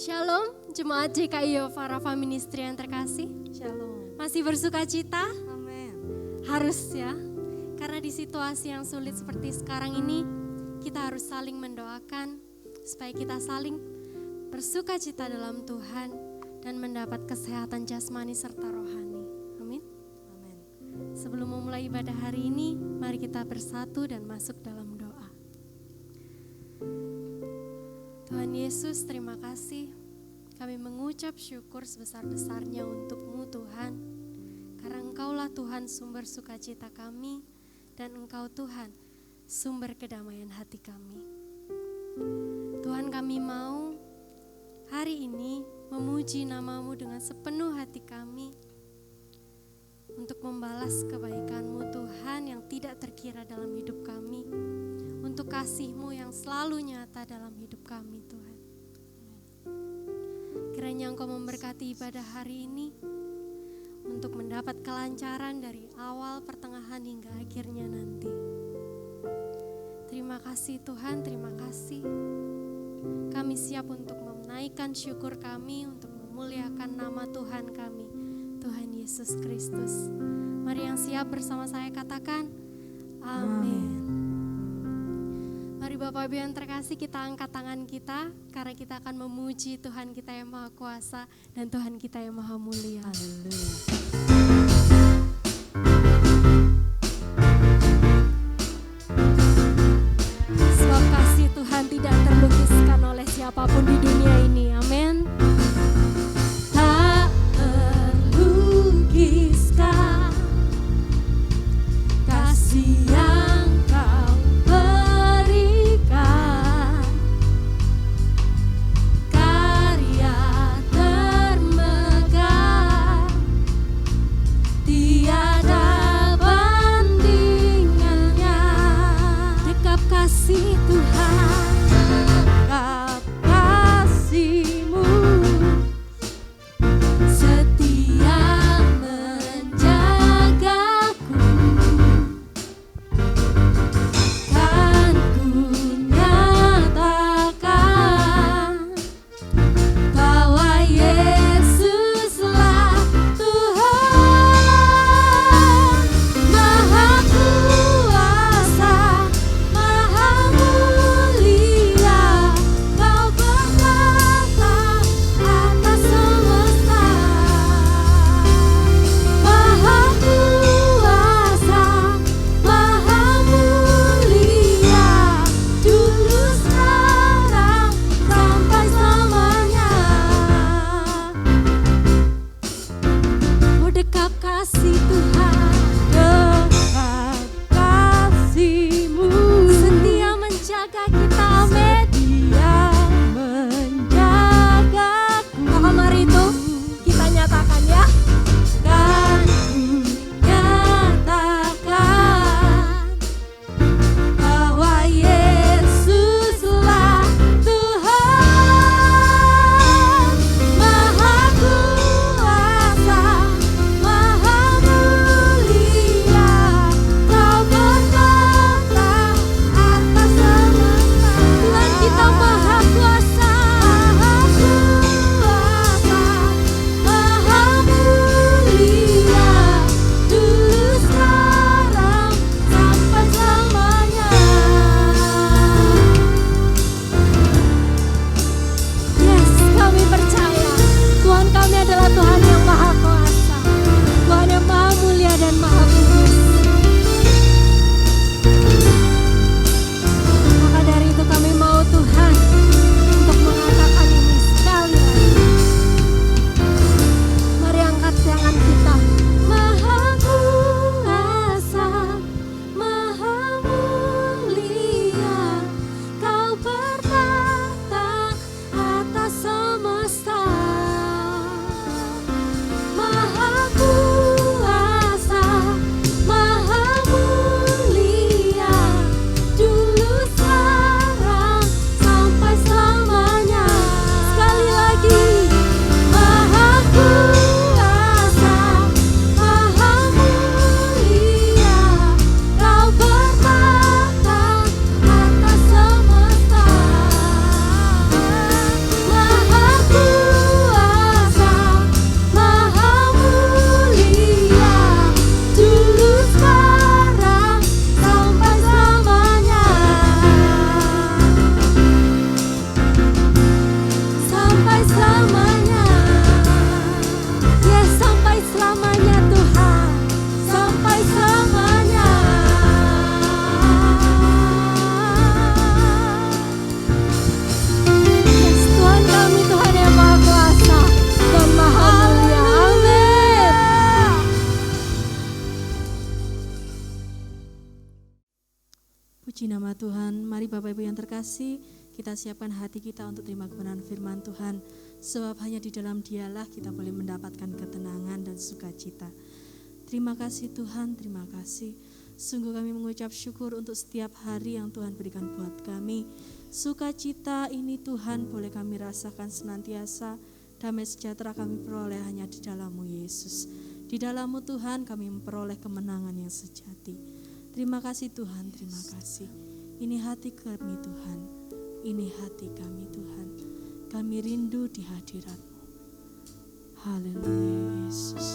Shalom, jemaat JKI Rafa Ministry yang terkasih. Shalom. Masih bersuka cita? Amin. Harus ya, karena di situasi yang sulit seperti sekarang ini, kita harus saling mendoakan supaya kita saling bersuka cita dalam Tuhan dan mendapat kesehatan jasmani serta rohani. Amin. Amin. Sebelum memulai ibadah hari ini, mari kita bersatu dan masuk dalam doa. Tuhan Yesus, terima kasih. Kami mengucap syukur sebesar-besarnya untuk-Mu Tuhan. Karena Engkaulah Tuhan sumber sukacita kami dan Engkau Tuhan sumber kedamaian hati kami. Tuhan, kami mau hari ini memuji nama-Mu dengan sepenuh hati kami untuk membalas kebaikan-Mu Tuhan yang tidak terkira dalam hidup kami, untuk kasih-Mu yang selalu nyata dalam hidup kami Tuhan. Kiranya Engkau memberkati ibadah hari ini untuk mendapat kelancaran dari awal, pertengahan hingga akhirnya nanti. Terima kasih Tuhan, terima kasih. Kami siap untuk menaikkan syukur kami, untuk memuliakan nama Tuhan kami, Tuhan Yesus Kristus. Mari yang siap bersama saya katakan, amin. Mari Bapak Ibu yang terkasih, kita angkat tangan kita karena kita akan memuji Tuhan kita yang Maha Kuasa dan Tuhan kita yang Maha Mulia. Haleluya. Sebab kasih Tuhan tidak terlukiskan oleh siapapun di dunia ini. Amin. Tak terlukiskan kasih yang Kau berikan, karya termegah Puji nama Tuhan. Mari Bapak Ibu yang terkasih, kita siapkan hati kita untuk terima kebenaran firman Tuhan. Sebab hanya di dalam Dialah kita boleh mendapatkan ketenangan dan sukacita. Terima kasih Tuhan, terima kasih. Sungguh kami mengucap syukur untuk setiap hari yang Tuhan berikan buat kami. Sukacita ini Tuhan boleh kami rasakan senantiasa. Damai sejahtera kami peroleh hanya di dalam-Mu Yesus. Di dalam-Mu Tuhan kami memperoleh kemenangan yang sejati. Terima kasih Tuhan, terima kasih. Ini hati kami Tuhan, ini hati kami Tuhan. Kami rindu di hadirat-Mu. Haleluya Yesus.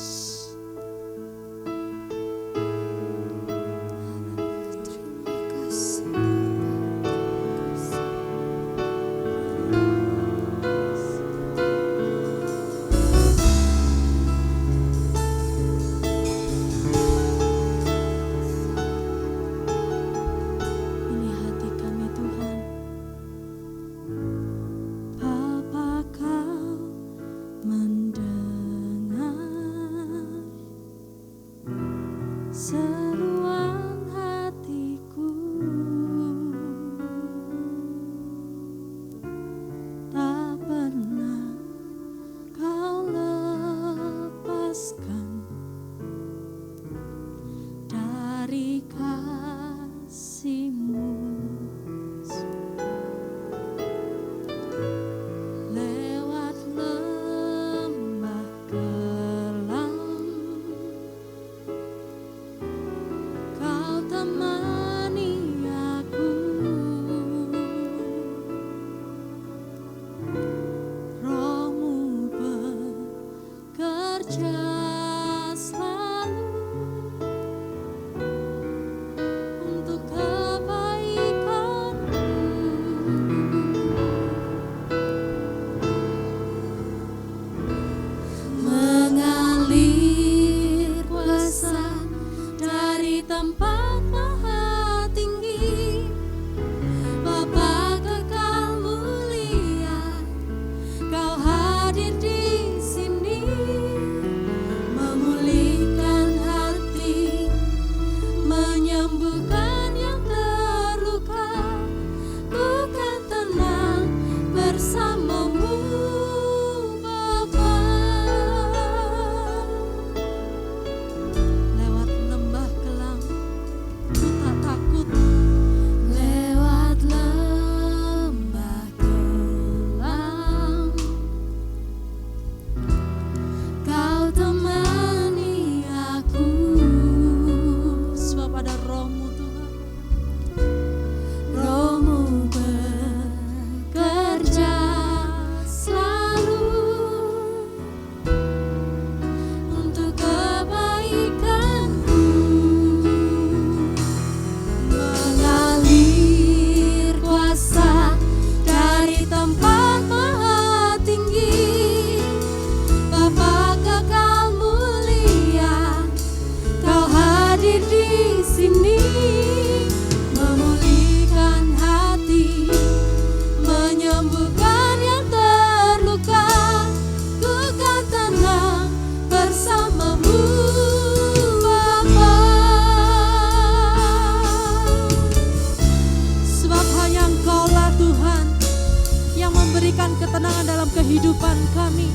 Ketenangan dalam kehidupan kami.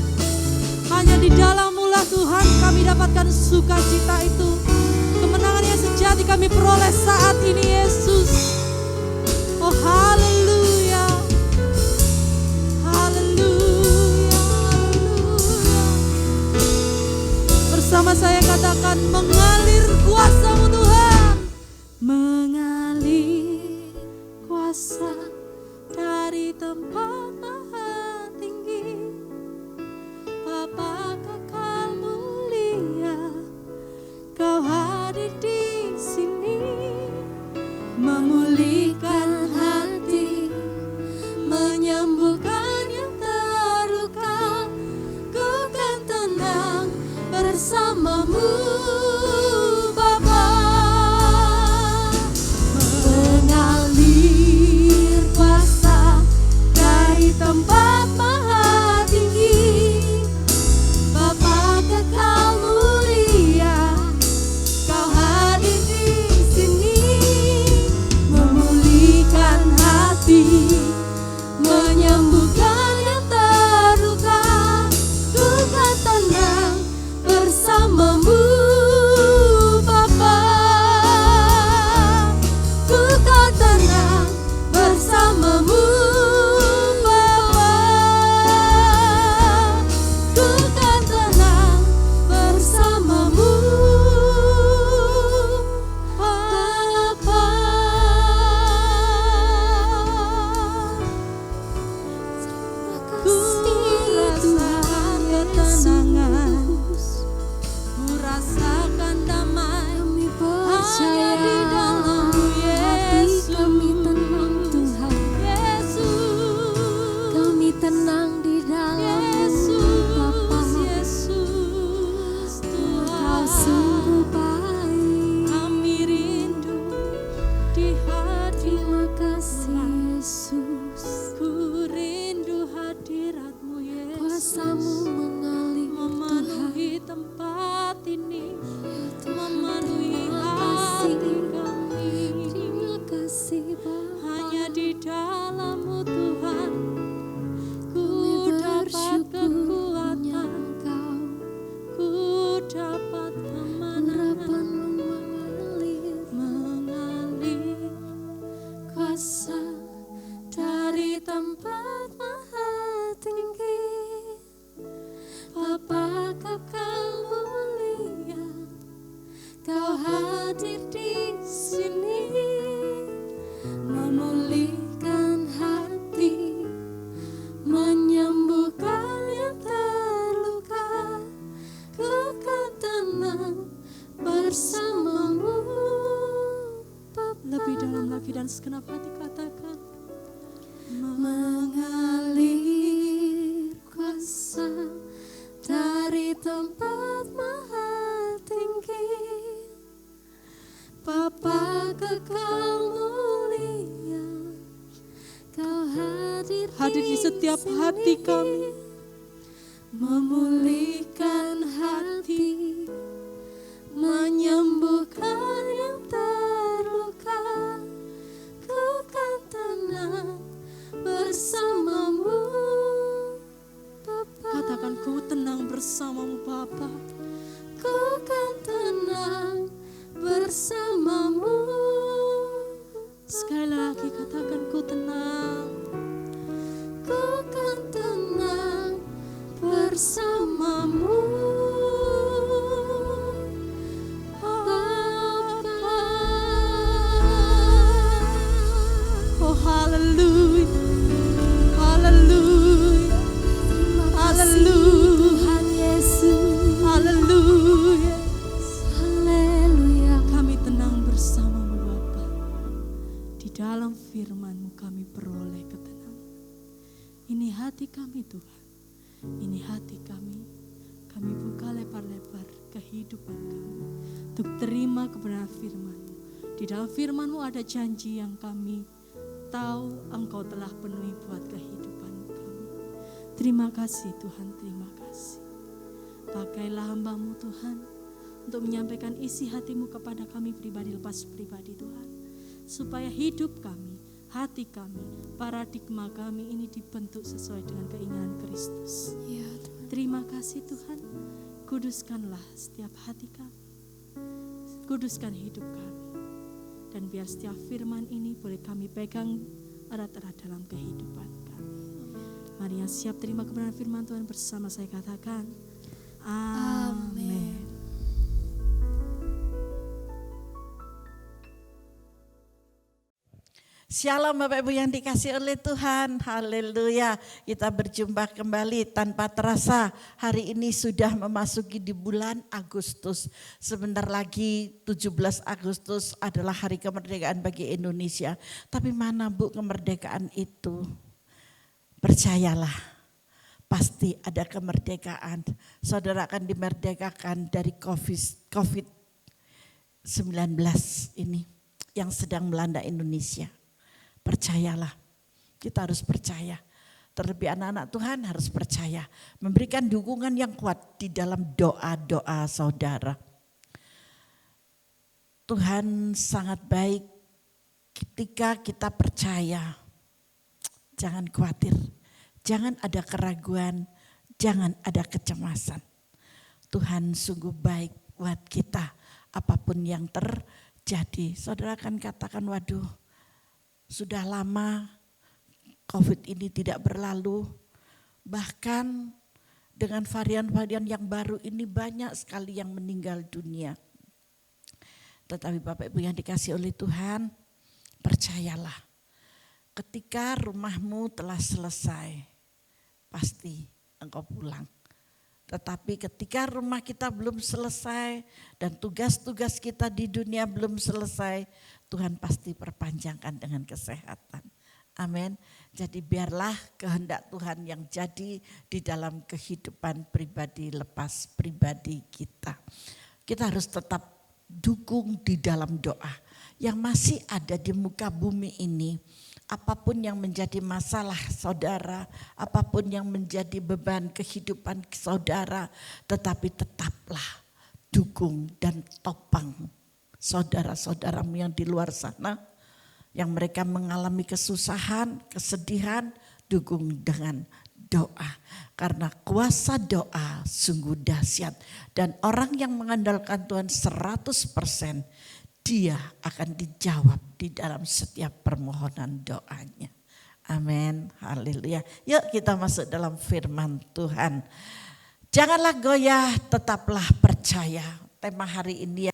Hanya di dalam-Mu lah Tuhan kami dapatkan sukacita itu. Kemenangan yang sejati kami peroleh saat ini Yesus. Oh haleluya. Haleluya. Haleluya. Bersama saya katakan mengalir kuasa-Mu Tuhan. Mengalir kuasa dari tempat Bapa kekal mulia, Kau hadir di sini, memulihkan hati, menyembuhkan yang terluka. Ku kan tenang bersama-Mu Bapa. Mengalir kuasa dari tempat maha tinggi, Bapa kekal mulia, Kau hadir di sini, memulihkan Kau hadir di sini, memulihkan hati, menyembuhkan yang terluka. Ku kan tenang bersamamu, Bapa. Lebih dalam lagi dan segenap hati katakan, mengalir kuasa dari tempat maha tinggi. Bapa kekal mulia, Kau hadir hadir di setiap hati kami, memulihkan hati, menyembuhkan yang terluka. Ku kan tenang bersamamu, Bapa. katakan ku tenang bersamamu Bapa. Ku kan tenang bersamamu. Sekali lagi katakan ku tenang. Ku kan tenang bersamamu, Bapa. Oh haleluya, haleluya, haleluya, Tuhan Yesus, haleluya. haleluya. Kami tenang bersamamu Bapa. Di dalam firman-Mu kami peroleh ketenangan. Ini hati kami Tuhan, ini hati kami. Kami buka lebar-lebar kehidupan kami untuk terima kebenaran firman-Mu. Di dalam firman-Mu ada janji yang kami tahu Engkau telah penuhi buat kehidupan kami. Terima kasih Tuhan, terima kasih. Pakailah hamba-Mu Tuhan untuk menyampaikan isi hati-Mu kepada kami pribadi lepas pribadi Tuhan. Supaya hidup kami, hati kami, paradigma kami ini dibentuk sesuai dengan keinginan Kristus. Ya, Tuhan. Terima kasih Tuhan, kuduskanlah setiap hati kami, kuduskan hidup kami. Dan biar setiap firman ini boleh kami pegang erat-erat dalam kehidupan kami. Mari yang siap terima kebenaran firman Tuhan bersama saya katakan, amin. Shalom Bapak Ibu yang dikasihi oleh Tuhan, haleluya. Kita berjumpa kembali tanpa terasa, hari ini sudah memasuki di bulan Agustus. Sebentar lagi 17 Agustus adalah hari kemerdekaan bagi Indonesia. Tapi mana Bu kemerdekaan itu? Percayalah, pasti ada kemerdekaan. Saudara akan dimerdekakan dari COVID-19 ini yang sedang melanda Indonesia. Percayalah, kita harus percaya. Terlebih anak-anak Tuhan harus percaya. Memberikan dukungan yang kuat di dalam doa-doa saudara. Tuhan sangat baik ketika kita percaya. Jangan khawatir, jangan ada keraguan, jangan ada kecemasan. Tuhan sungguh baik buat kita apapun yang terjadi. Saudara akan katakan, waduh, sudah lama COVID ini tidak berlalu, bahkan dengan varian-varian yang baru ini banyak sekali yang meninggal dunia. Tetapi Bapak Ibu yang dikasihi oleh Tuhan, percayalah ketika rumahmu telah selesai, pasti engkau pulang. Tetapi ketika rumah kita belum selesai dan tugas-tugas kita di dunia belum selesai, Tuhan pasti perpanjangkan dengan kesehatan. Amin. Jadi biarlah kehendak Tuhan yang jadi di dalam kehidupan pribadi lepas pribadi kita. Kita harus tetap dukung di dalam doa. Yang masih ada di muka bumi ini, apapun yang menjadi masalah saudara, apapun yang menjadi beban kehidupan saudara, tetapi tetaplah dukung dan topang saudara-saudaramu yang di luar sana, yang mereka mengalami kesusahan, kesedihan, dukung dengan doa. Karena kuasa doa sungguh dahsyat. Dan orang yang mengandalkan Tuhan 100%, dia akan dijawab di dalam setiap permohonan doanya. Amin, haleluya. Yuk kita masuk dalam firman Tuhan. Janganlah goyah, tetaplah percaya. Tema hari ini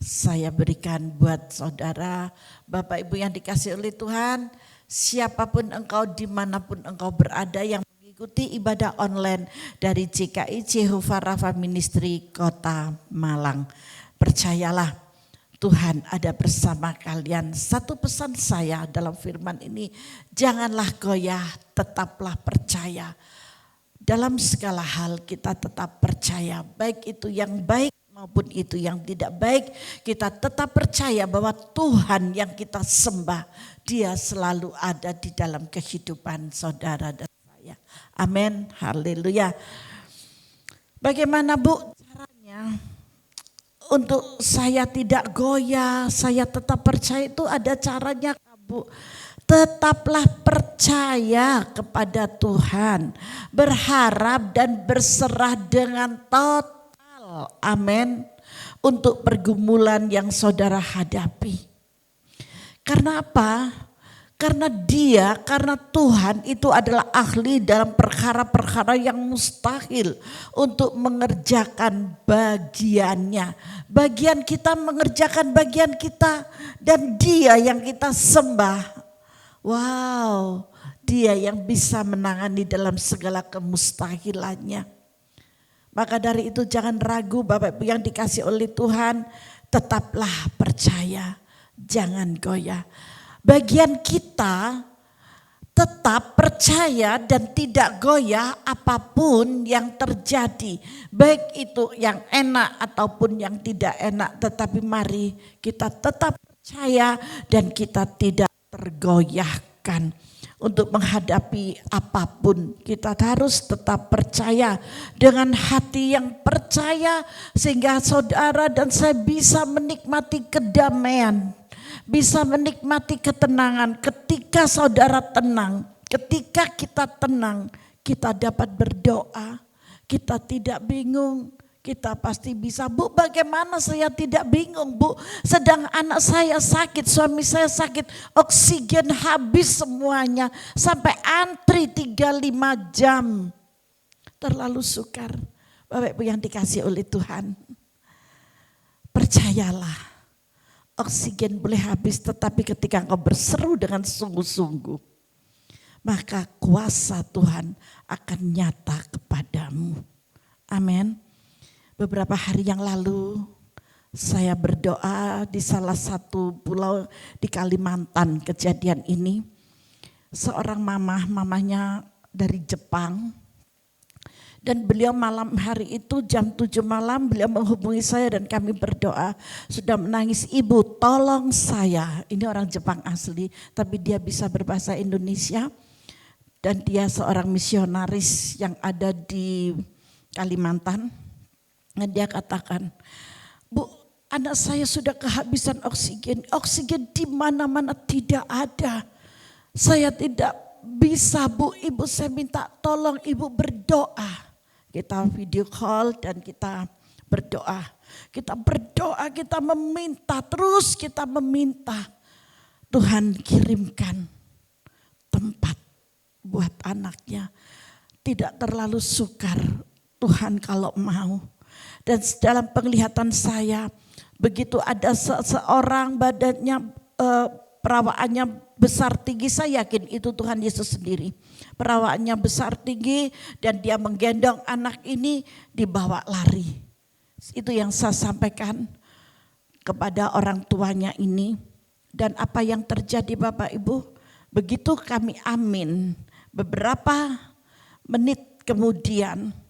saya berikan buat saudara, Bapak Ibu yang dikasihi oleh Tuhan, siapapun engkau, dimanapun engkau berada yang mengikuti ibadah online dari JKI Jehovah Rafa Ministry Kota Malang. Percayalah, Tuhan ada bersama kalian. Satu pesan saya dalam firman ini, janganlah goyah, tetaplah percaya. Dalam segala hal kita tetap percaya, baik itu yang baik maupun itu yang tidak baik, kita tetap percaya bahwa Tuhan yang kita sembah, Dia selalu ada di dalam kehidupan saudara dan saya. Amin, haleluya. Bagaimana Bu caranya untuk saya tidak goyah, saya tetap percaya? Itu ada caranya Bu. Tetaplah percaya kepada Tuhan, berharap dan berserah dengan total. Amin. Untuk pergumulan yang saudara hadapi. Karena apa? Karena Tuhan itu adalah ahli dalam perkara-perkara yang mustahil untuk mengerjakan bagiannya. Bagian kita mengerjakan bagian kita, dan Dia yang kita sembah. Wow, Dia yang bisa menangani dalam segala kemustahilannya. Maka dari itu jangan ragu Bapak Ibu yang dikasih oleh Tuhan, tetaplah percaya, jangan goyah. Bagian kita tetap percaya dan tidak goyah apapun yang terjadi. Baik itu yang enak ataupun yang tidak enak, tetapi mari kita tetap percaya dan kita tidak tergoyahkan. Untuk menghadapi apapun kita harus tetap percaya dengan hati yang percaya, sehingga saudara dan saya bisa menikmati kedamaian, bisa menikmati ketenangan. Ketika saudara tenang, ketika kita tenang, kita dapat berdoa, kita tidak bingung. Kita pasti bisa. Bu, bagaimana saya tidak bingung, Bu? Sedang anak saya sakit, suami saya sakit, oksigen habis semuanya. Sampai antri 3-5 jam. Terlalu sukar. Bapak Ibu yang dikasih oleh Tuhan. Percayalah, oksigen boleh habis, tetapi ketika engkau berseru dengan sungguh-sungguh, maka kuasa Tuhan akan nyata kepadamu. Amin. Beberapa hari yang lalu saya berdoa di salah satu pulau di Kalimantan, kejadian ini. Seorang mamanya dari Jepang, dan beliau malam hari itu jam 7 malam beliau menghubungi saya dan kami berdoa. Sudah menangis, Ibu tolong saya. Ini orang Jepang asli tapi dia bisa berbahasa Indonesia. Dan dia seorang misionaris yang ada di Kalimantan. Dan dia katakan, Bu, anak saya sudah kehabisan oksigen. Oksigen di mana-mana tidak ada. Saya tidak bisa, Bu. Ibu, saya minta tolong Ibu berdoa. Kita video call dan kita berdoa. Kita berdoa, kita meminta, terus kita meminta. Tuhan kirimkan tempat buat anaknya. Tidak terlalu sukar, Tuhan kalau mau. Dan dalam penglihatan saya, begitu ada seseorang badannya, perawaannya besar tinggi, saya yakin itu Tuhan Yesus sendiri. Perawaannya besar tinggi dan dia menggendong anak ini, dibawa lari. Itu yang saya sampaikan kepada orang tuanya ini. Dan apa yang terjadi Bapak Ibu, begitu kami amin, beberapa menit kemudian,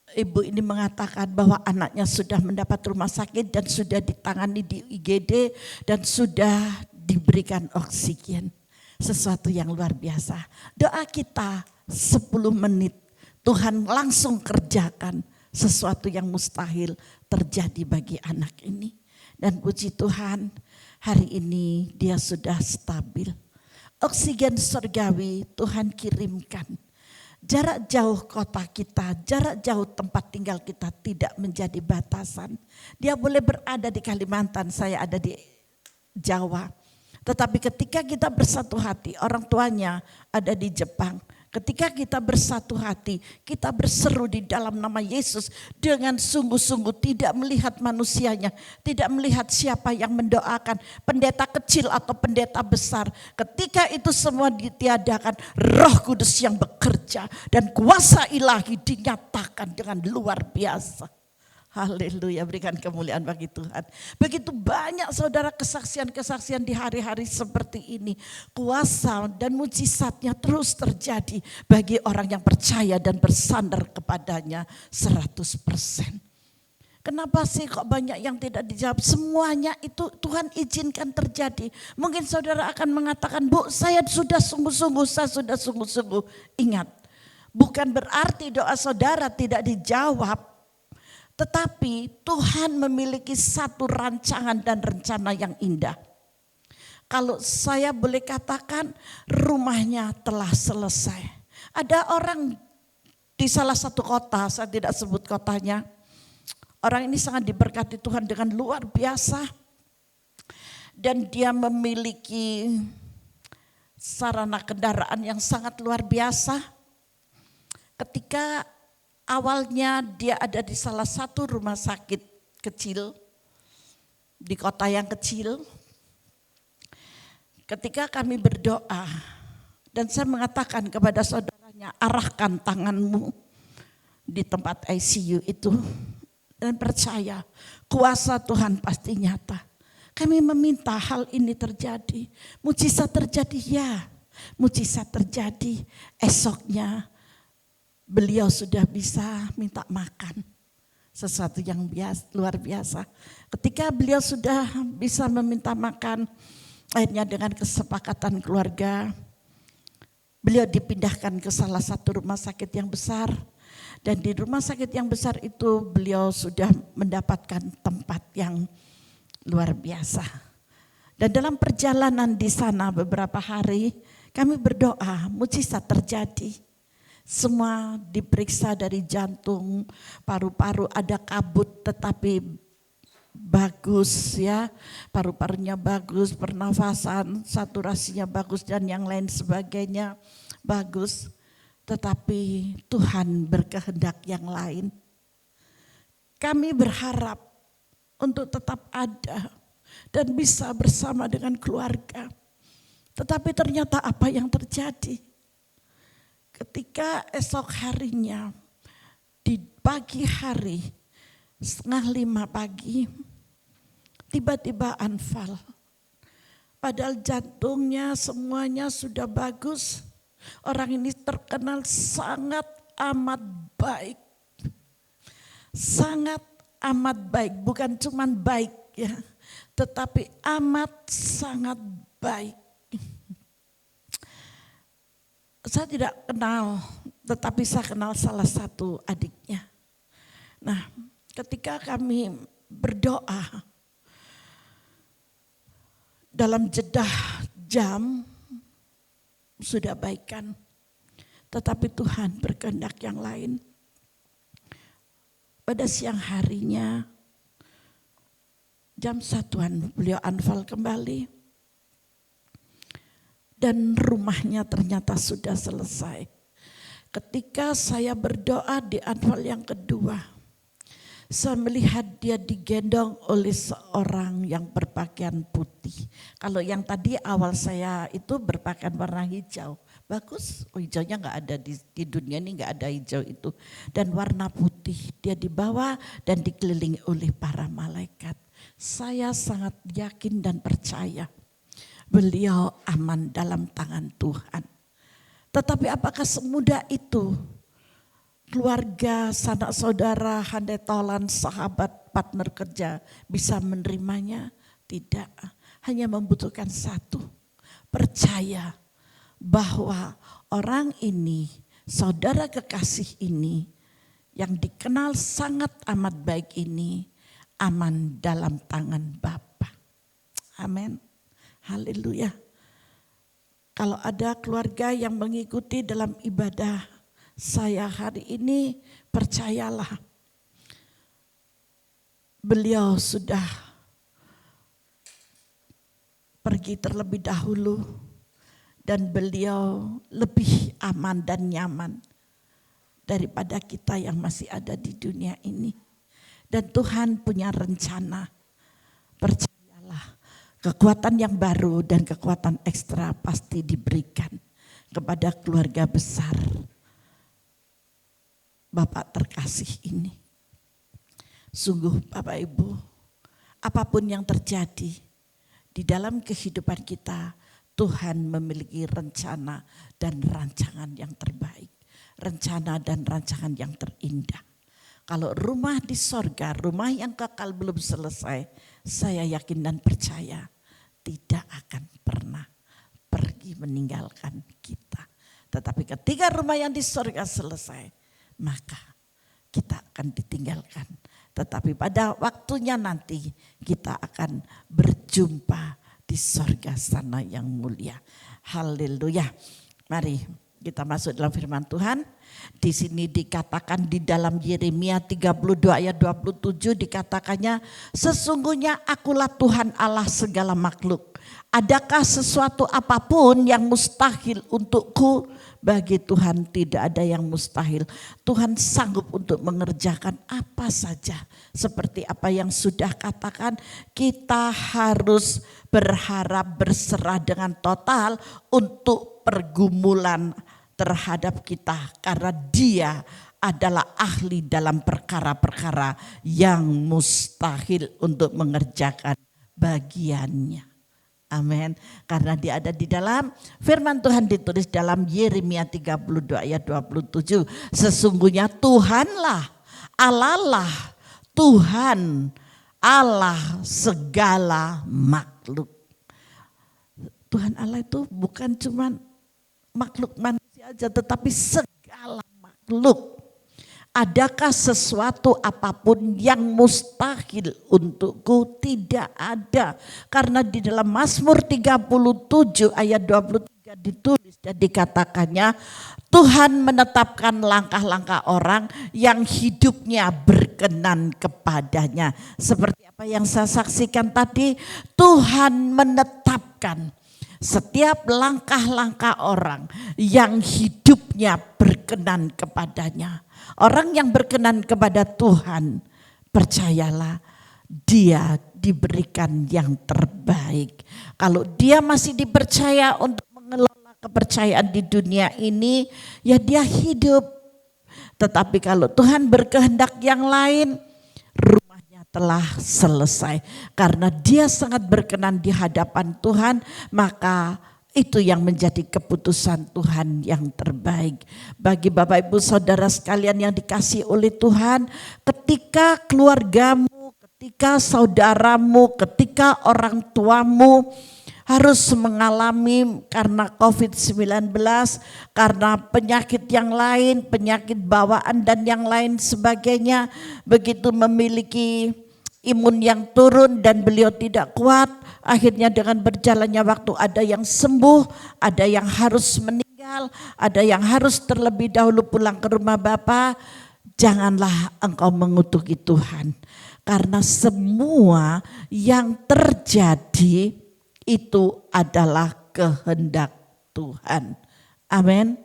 ibu ini mengatakan bahwa anaknya sudah mendapat rumah sakit dan sudah ditangani di IGD dan sudah diberikan oksigen. Sesuatu yang luar biasa. Doa kita 10 menit, Tuhan langsung kerjakan sesuatu yang mustahil terjadi bagi anak ini. Dan puji Tuhan, hari ini dia sudah stabil. Oksigen surgawi Tuhan kirimkan. Jarak jauh kota kita, jarak jauh tempat tinggal kita tidak menjadi batasan. Dia boleh berada di Kalimantan, saya ada di Jawa. Tetapi ketika kita bersatu hati, orang tuanya ada di Jepang, Ketika kita bersatu hati, kita berseru di dalam nama Yesus dengan sungguh-sungguh, tidak melihat manusianya, tidak melihat siapa yang mendoakan, pendeta kecil atau pendeta besar. Ketika itu semua ditiadakan, Roh Kudus yang bekerja dan kuasa ilahi dinyatakan dengan luar biasa. Haleluya, berikan kemuliaan bagi Tuhan. Begitu banyak saudara kesaksian-kesaksian di hari-hari seperti ini. Kuasa dan mujizatnya terus terjadi bagi orang yang percaya dan bersandar kepadanya 100%. Kenapa sih kok banyak yang tidak dijawab? Semuanya itu Tuhan izinkan terjadi. Mungkin saudara akan mengatakan, Bu, saya sudah sungguh-sungguh. Ingat, bukan berarti doa saudara tidak dijawab. Tetapi Tuhan memiliki satu rancangan dan rencana yang indah. Kalau saya boleh katakan, rumahnya telah selesai. Ada orang di salah satu kota, saya tidak sebut kotanya. Orang ini sangat diberkati Tuhan dengan luar biasa. Dan dia memiliki sarana kendaraan yang sangat luar biasa. Ketika awalnya dia ada di salah satu rumah sakit kecil, di kota yang kecil. Ketika kami berdoa, dan saya mengatakan kepada saudaranya, arahkan tanganmu di tempat ICU itu. Dan percaya, kuasa Tuhan pasti nyata. Kami meminta hal ini terjadi. Mujizat terjadi ya, mujizat terjadi. Esoknya beliau sudah bisa minta makan, sesuatu yang luar biasa. Ketika beliau sudah bisa meminta makan, akhirnya dengan kesepakatan keluarga, beliau dipindahkan ke salah satu rumah sakit yang besar. Dan di rumah sakit yang besar itu beliau sudah mendapatkan tempat yang luar biasa. Dan dalam perjalanan di sana beberapa hari, kami berdoa, mujizat terjadi. Semua diperiksa dari jantung, paru-paru ada kabut tetapi bagus ya. Paru-parunya bagus, pernafasan, saturasinya bagus dan yang lain sebagainya bagus. Tetapi Tuhan berkehendak yang lain. Kami berharap untuk tetap ada dan bisa bersama dengan keluarga. Tetapi ternyata apa yang terjadi? Ketika esok harinya di pagi hari 4:30 pagi tiba-tiba anfal. Padahal jantungnya semuanya sudah bagus. Orang ini terkenal sangat amat baik. Sangat amat baik, bukan cuma baik ya, tetapi amat sangat baik. Saya tidak kenal, tetapi saya kenal salah satu adiknya. Nah, ketika kami berdoa, dalam jeda jam sudah baikan, tetapi Tuhan berkehendak yang lain. Pada siang harinya, jam 1-an beliau anfal kembali. Dan rumahnya ternyata sudah selesai. Ketika saya berdoa di anfal yang kedua, saya melihat dia digendong oleh seorang yang berpakaian putih. Kalau yang tadi awal saya itu berpakaian warna hijau. Bagus, hijaunya gak ada di dunia ini, gak ada hijau itu. Dan warna putih, dia dibawa dan dikelilingi oleh para malaikat. Saya sangat yakin dan percaya beliau aman dalam tangan Tuhan. Tetapi apakah semudah itu? Keluarga, sanak saudara, handai tolan, sahabat, partner kerja bisa menerimanya? Tidak, hanya membutuhkan satu. Percaya bahwa orang ini, saudara kekasih ini, yang dikenal sangat amat baik ini, aman dalam tangan Bapa. Amin. Haleluya. Kalau ada keluarga yang mengikuti dalam ibadah saya hari ini, percayalah beliau sudah pergi terlebih dahulu dan beliau lebih aman dan nyaman daripada kita yang masih ada di dunia ini. Dan Tuhan punya rencana. Percayalah, kekuatan yang baru dan kekuatan ekstra pasti diberikan kepada keluarga besar Bapak terkasih ini. Sungguh Bapak Ibu, apapun yang terjadi di dalam kehidupan kita, Tuhan memiliki rencana dan rancangan yang terbaik. Rencana dan rancangan yang terindah. Kalau rumah di sorga, rumah yang kekal belum selesai, saya yakin dan percaya tidak akan pernah pergi meninggalkan kita. Tetapi ketika rumah yang di sorga selesai, maka kita akan ditinggalkan. Tetapi pada waktunya nanti kita akan berjumpa di sorga sana yang mulia. Haleluya. Mari kita masuk dalam firman Tuhan. Di sini dikatakan di dalam Yeremia 32 ayat 27 dikatakannya, sesungguhnya akulah Tuhan Allah segala makhluk. Adakah sesuatu apapun yang mustahil untukku? Bagi Tuhan tidak ada yang mustahil. Tuhan sanggup untuk mengerjakan apa saja. Seperti apa yang sudah katakan, kita harus berharap berserah dengan total untuk pergumulan terhadap kita. Karena Dia adalah ahli dalam perkara-perkara yang mustahil untuk mengerjakan bagiannya. Amin. Karena dia ada di dalam firman Tuhan ditulis dalam Yeremia 32 ayat 27. Sesungguhnya Tuhanlah, Allah, Tuhan, Allah segala makhluk. Tuhan Allah itu bukan cuma makhluk manusia aja, tetapi segala makhluk. Adakah sesuatu apapun yang mustahil untukku? Tidak ada. Karena di dalam Mazmur 37 ayat 23 ditulis dan dikatakannya, Tuhan menetapkan langkah-langkah orang yang hidupnya berkenan kepadanya. Seperti apa yang saya saksikan tadi, Tuhan menetapkan setiap langkah-langkah orang yang hidupnya berkenan kepadanya. Orang yang berkenan kepada Tuhan, percayalah dia diberikan yang terbaik. Kalau dia masih dipercaya untuk mengelola kepercayaan di dunia ini, ya dia hidup. Tetapi kalau Tuhan berkehendak yang lain, rumahnya telah selesai. Karena dia sangat berkenan di hadapan Tuhan, maka itu yang menjadi keputusan Tuhan yang terbaik. Bagi Bapak Ibu Saudara sekalian yang dikasihi oleh Tuhan, ketika keluargamu, ketika saudaramu, ketika orang tuamu harus mengalami karena COVID-19, karena penyakit yang lain, penyakit bawaan dan yang lain sebagainya, begitu memiliki imun yang turun dan beliau tidak kuat, akhirnya dengan berjalannya waktu ada yang sembuh, ada yang harus meninggal, ada yang harus terlebih dahulu pulang ke rumah Bapa. Janganlah engkau mengutuki Tuhan, karena semua yang terjadi itu adalah kehendak Tuhan. Amin.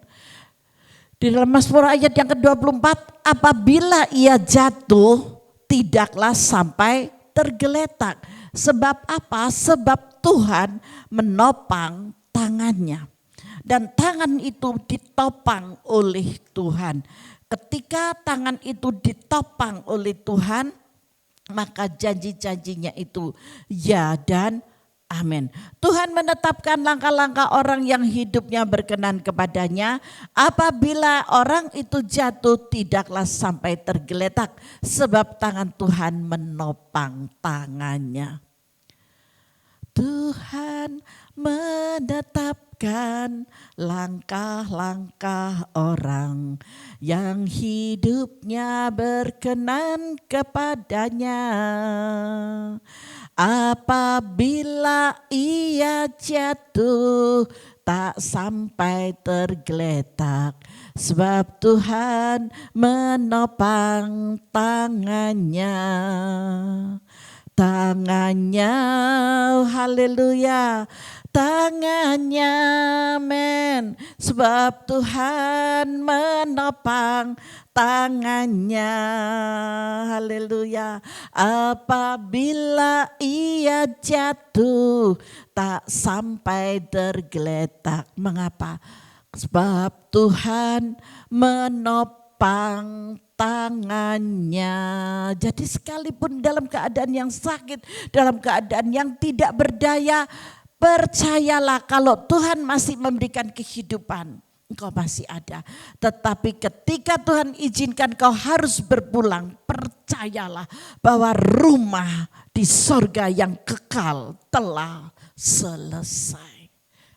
Di dalam Mazmur ayat yang ke-24, apabila ia jatuh, tidaklah sampai tergeletak. Sebab apa? Sebab Tuhan menopang tangannya. Dan tangan itu ditopang oleh Tuhan. Ketika tangan itu ditopang oleh Tuhan, maka janji-janjinya itu ya dan amin. Tuhan menetapkan langkah-langkah orang yang hidupnya berkenan kepadanya. Apabila orang itu jatuh, tidaklah sampai tergeletak. Sebab tangan Tuhan menopang tangannya. Tuhan menetapkan langkah-langkah orang yang hidupnya berkenan kepadanya. Apabila ia jatuh, tak sampai tergeletak, sebab Tuhan menopang tangannya. Tangannya, haleluya, tangannya, men. Sebab Tuhan menopang tangannya, haleluya. Apabila ia jatuh, tak sampai tergeletak. Mengapa? Sebab Tuhan menopang tangannya. Jadi sekalipun dalam keadaan yang sakit, dalam keadaan yang tidak berdaya, percayalah kalau Tuhan masih memberikan kehidupan, engkau masih ada. Tetapi ketika Tuhan izinkan kau harus berpulang, percayalah bahwa rumah di sorga yang kekal telah selesai.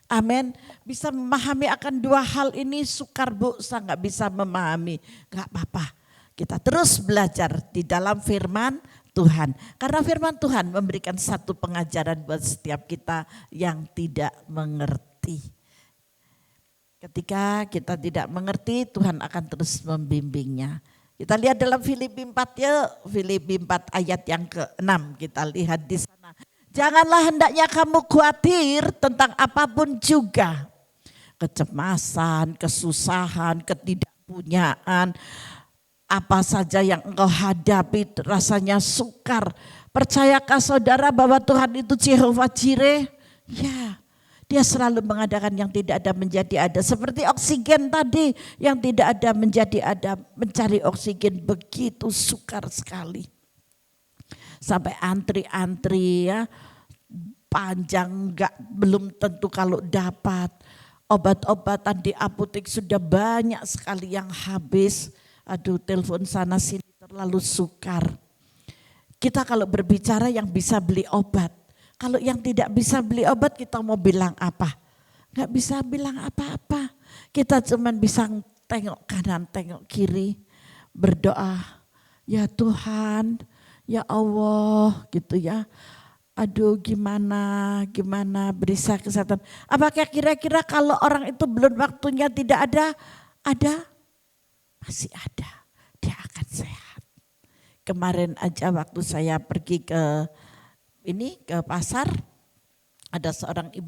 Amin. Bisa memahami akan dua hal ini, sukar bu, saya nggak bisa memahami. Nggak apa-apa, kita terus belajar di dalam firman Tuhan. Karena firman Tuhan memberikan satu pengajaran buat setiap kita yang tidak mengerti. Ketika kita tidak mengerti, Tuhan akan terus membimbingnya. Kita lihat dalam Filipi 4 ya, Filipi 4 ayat yang ke-6 kita lihat di sana. Janganlah hendaknya kamu khawatir tentang apapun juga. Kecemasan, kesusahan, ketidakpunyaan, apa saja yang engkau hadapi rasanya sukar. Percayakah saudara bahwa Tuhan itu Jehovah Jireh? Ya, Dia selalu mengadakan yang tidak ada menjadi ada. Seperti oksigen tadi, yang tidak ada menjadi ada. Mencari oksigen begitu sukar sekali. Sampai antri-antri ya, panjang, belum tentu kalau dapat. Obat-obatan di apotek sudah banyak sekali yang habis. Aduh, telepon sana sini terlalu sukar. Kita kalau berbicara yang bisa beli obat. Kalau yang tidak bisa beli obat kita mau bilang apa? Gak bisa bilang apa-apa. Kita cuman bisa tengok kanan, tengok kiri. Berdoa, ya Tuhan, ya Allah gitu ya. Aduh gimana beri saya kesehatan. Apakah kira-kira kalau orang itu belum waktunya tidak ada? Ada? Masih ada. Dia akan sehat. Kemarin aja waktu saya pergi ke pasar, ada seorang ibu,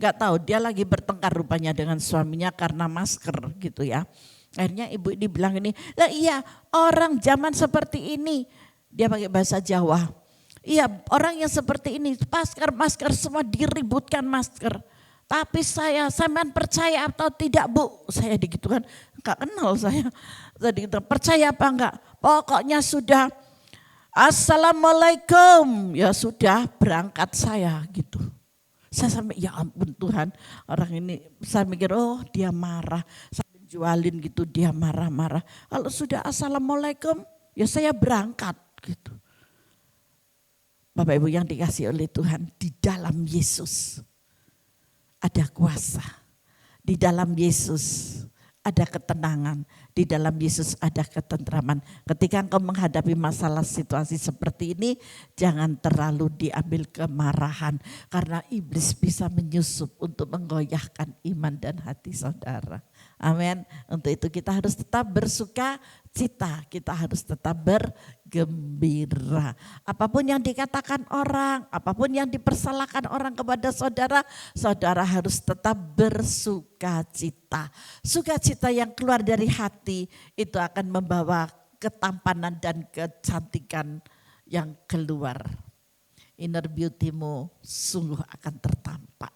nggak tahu dia lagi bertengkar rupanya dengan suaminya karena masker gitu ya. Akhirnya ibu ini bilang ini, lah iya orang zaman seperti ini, dia pakai bahasa Jawa. Iya orang yang seperti ini, masker semua diributkan masker. Tapi saya percaya atau tidak bu? Saya digitukan, enggak kenal saya. Jadi percaya apa enggak? Pokoknya sudah Assalamualaikum, ya sudah berangkat saya gitu. Saya sampai ya ampun Tuhan, orang ini saya mikir oh dia marah, sambil jualin gitu dia marah-marah. Kalau sudah Assalamualaikum ya saya berangkat gitu. Bapak Ibu yang dikasihi oleh Tuhan, di dalam Yesus ada kuasa, di dalam Yesus ada ketenangan, di dalam Yesus ada ketentraman. Ketika engkau menghadapi masalah situasi seperti ini, jangan terlalu diambil kemarahan. Karena iblis bisa menyusup untuk menggoyahkan iman dan hati saudara. Amin. Untuk itu kita harus tetap bersuka cita, kita harus tetap bergembira. Apapun yang dikatakan orang, apapun yang dipersalahkan orang kepada saudara, saudara harus tetap bersuka cita. Sukacita yang keluar dari hati itu akan membawa ketampanan dan kecantikan yang keluar. Inner beauty-mu sungguh akan tertampak.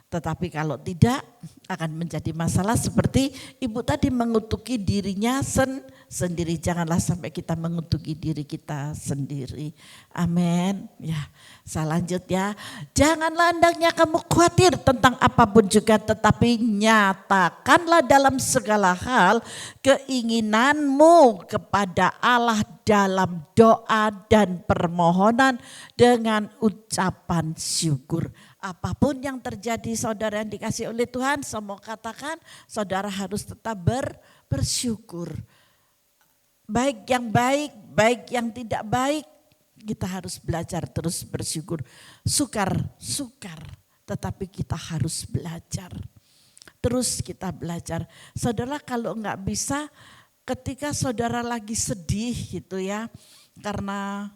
Tetapi kalau tidak akan menjadi masalah seperti ibu tadi mengutuki dirinya sendiri. Janganlah sampai kita mengutuki diri kita sendiri. Amin. Ya, saya lanjut ya. Janganlah hendaknya kamu khawatir tentang apapun juga, tetapi nyatakanlah dalam segala hal keinginanmu kepada Allah dalam doa dan permohonan dengan ucapan syukur. Apapun yang terjadi saudara yang dikasih oleh Tuhan, saya mau katakan saudara harus tetap bersyukur. Baik yang tidak baik, kita harus belajar terus bersyukur. Sukar, tetapi kita harus belajar. Terus kita belajar. Saudara kalau enggak bisa, ketika saudara lagi sedih gitu ya, karena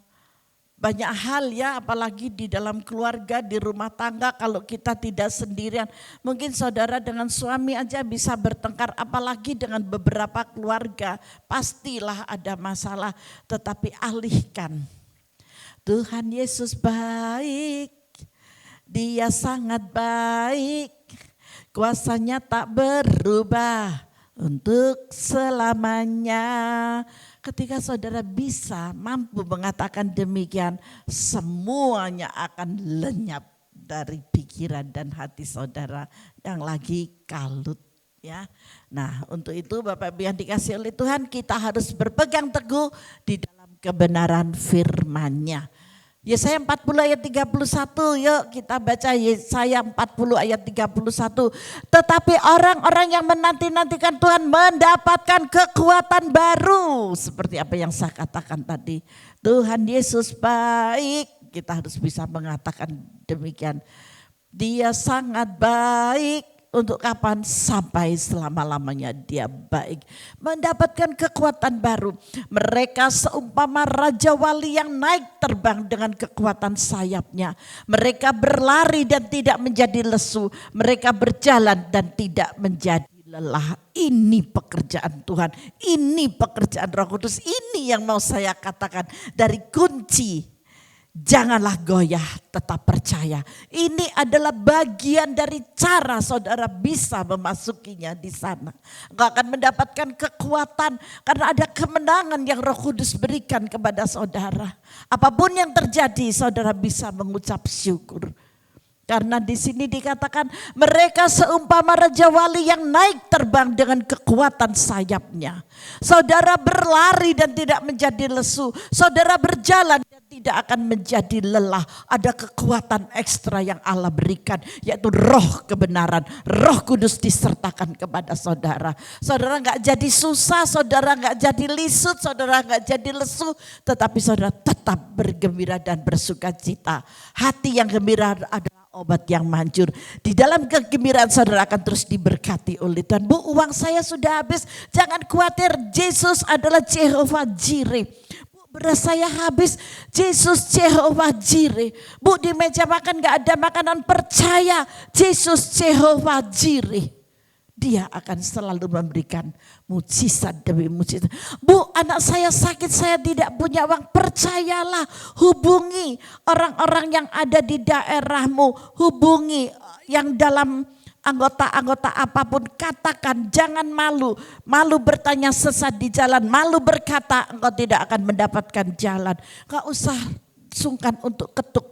Banyak hal ya, apalagi di dalam keluarga, di rumah tangga, kalau kita tidak sendirian. Mungkin saudara dengan suami aja bisa bertengkar, apalagi dengan beberapa keluarga. Pastilah ada masalah, tetapi alihkan. Tuhan Yesus baik, Dia sangat baik, kuasanya tak berubah untuk selamanya. Ketika saudara bisa mampu mengatakan demikian, semuanya akan lenyap dari pikiran dan hati saudara yang lagi kalut. Ya, nah untuk itu Bapak Ibu yang dikasihi oleh Tuhan, kita harus berpegang teguh di dalam kebenaran firman-Nya. Yesaya 40 ayat 31, yuk kita baca Yesaya 40 ayat 31. Tetapi orang-orang yang menanti-nantikan Tuhan mendapatkan kekuatan baru. Seperti apa yang saya katakan tadi. Tuhan Yesus baik, kita harus bisa mengatakan demikian. Dia sangat baik. Untuk kapan? Sampai selama-lamanya Dia baik. Mendapatkan kekuatan baru. Mereka seumpama Raja Wali yang naik terbang dengan kekuatan sayapnya. Mereka berlari dan tidak menjadi lesu. Mereka berjalan dan tidak menjadi lelah. Ini pekerjaan Tuhan. Ini pekerjaan Roh Kudus. Ini yang mau saya katakan dari kunci. Janganlah goyah, tetap percaya. Ini adalah bagian dari cara saudara bisa memasukinya di sana. Engkau akan mendapatkan kekuatan karena ada kemenangan yang Roh Kudus berikan kepada saudara. Apapun yang terjadi, saudara bisa mengucap syukur. Karena di sini dikatakan mereka seumpama Raja Wali yang naik terbang dengan kekuatan sayapnya. Saudara berlari dan tidak menjadi lesu. Saudara berjalan dan tidak akan menjadi lelah. Ada kekuatan ekstra yang Allah berikan, yaitu roh kebenaran. Roh Kudus disertakan kepada saudara. Saudara gak jadi susah, saudara gak jadi lisut, saudara gak jadi lesu. Tetapi saudara tetap bergembira dan bersuka cita. Hati yang gembira adalah obat yang manjur. Di dalam kegembiraan saudara akan terus diberkati oleh Tuhan. Bu, uang saya sudah habis. Jangan khawatir, Yesus adalah Jehovah Jireh. Bu, beras saya habis. Yesus Jehovah Jireh. Bu, di meja makan gak ada makanan. Percaya, Yesus Jehovah Jireh. Dia akan selalu memberikan mujizat demi mujizat. Bu, anak saya sakit, saya tidak punya uang. Percayalah, hubungi orang-orang yang ada di daerahmu. Hubungi yang dalam anggota-anggota apapun. Katakan, jangan malu. Malu bertanya sesat di jalan. Malu berkata, engkau tidak akan mendapatkan jalan. Gak usah sungkan untuk ketuk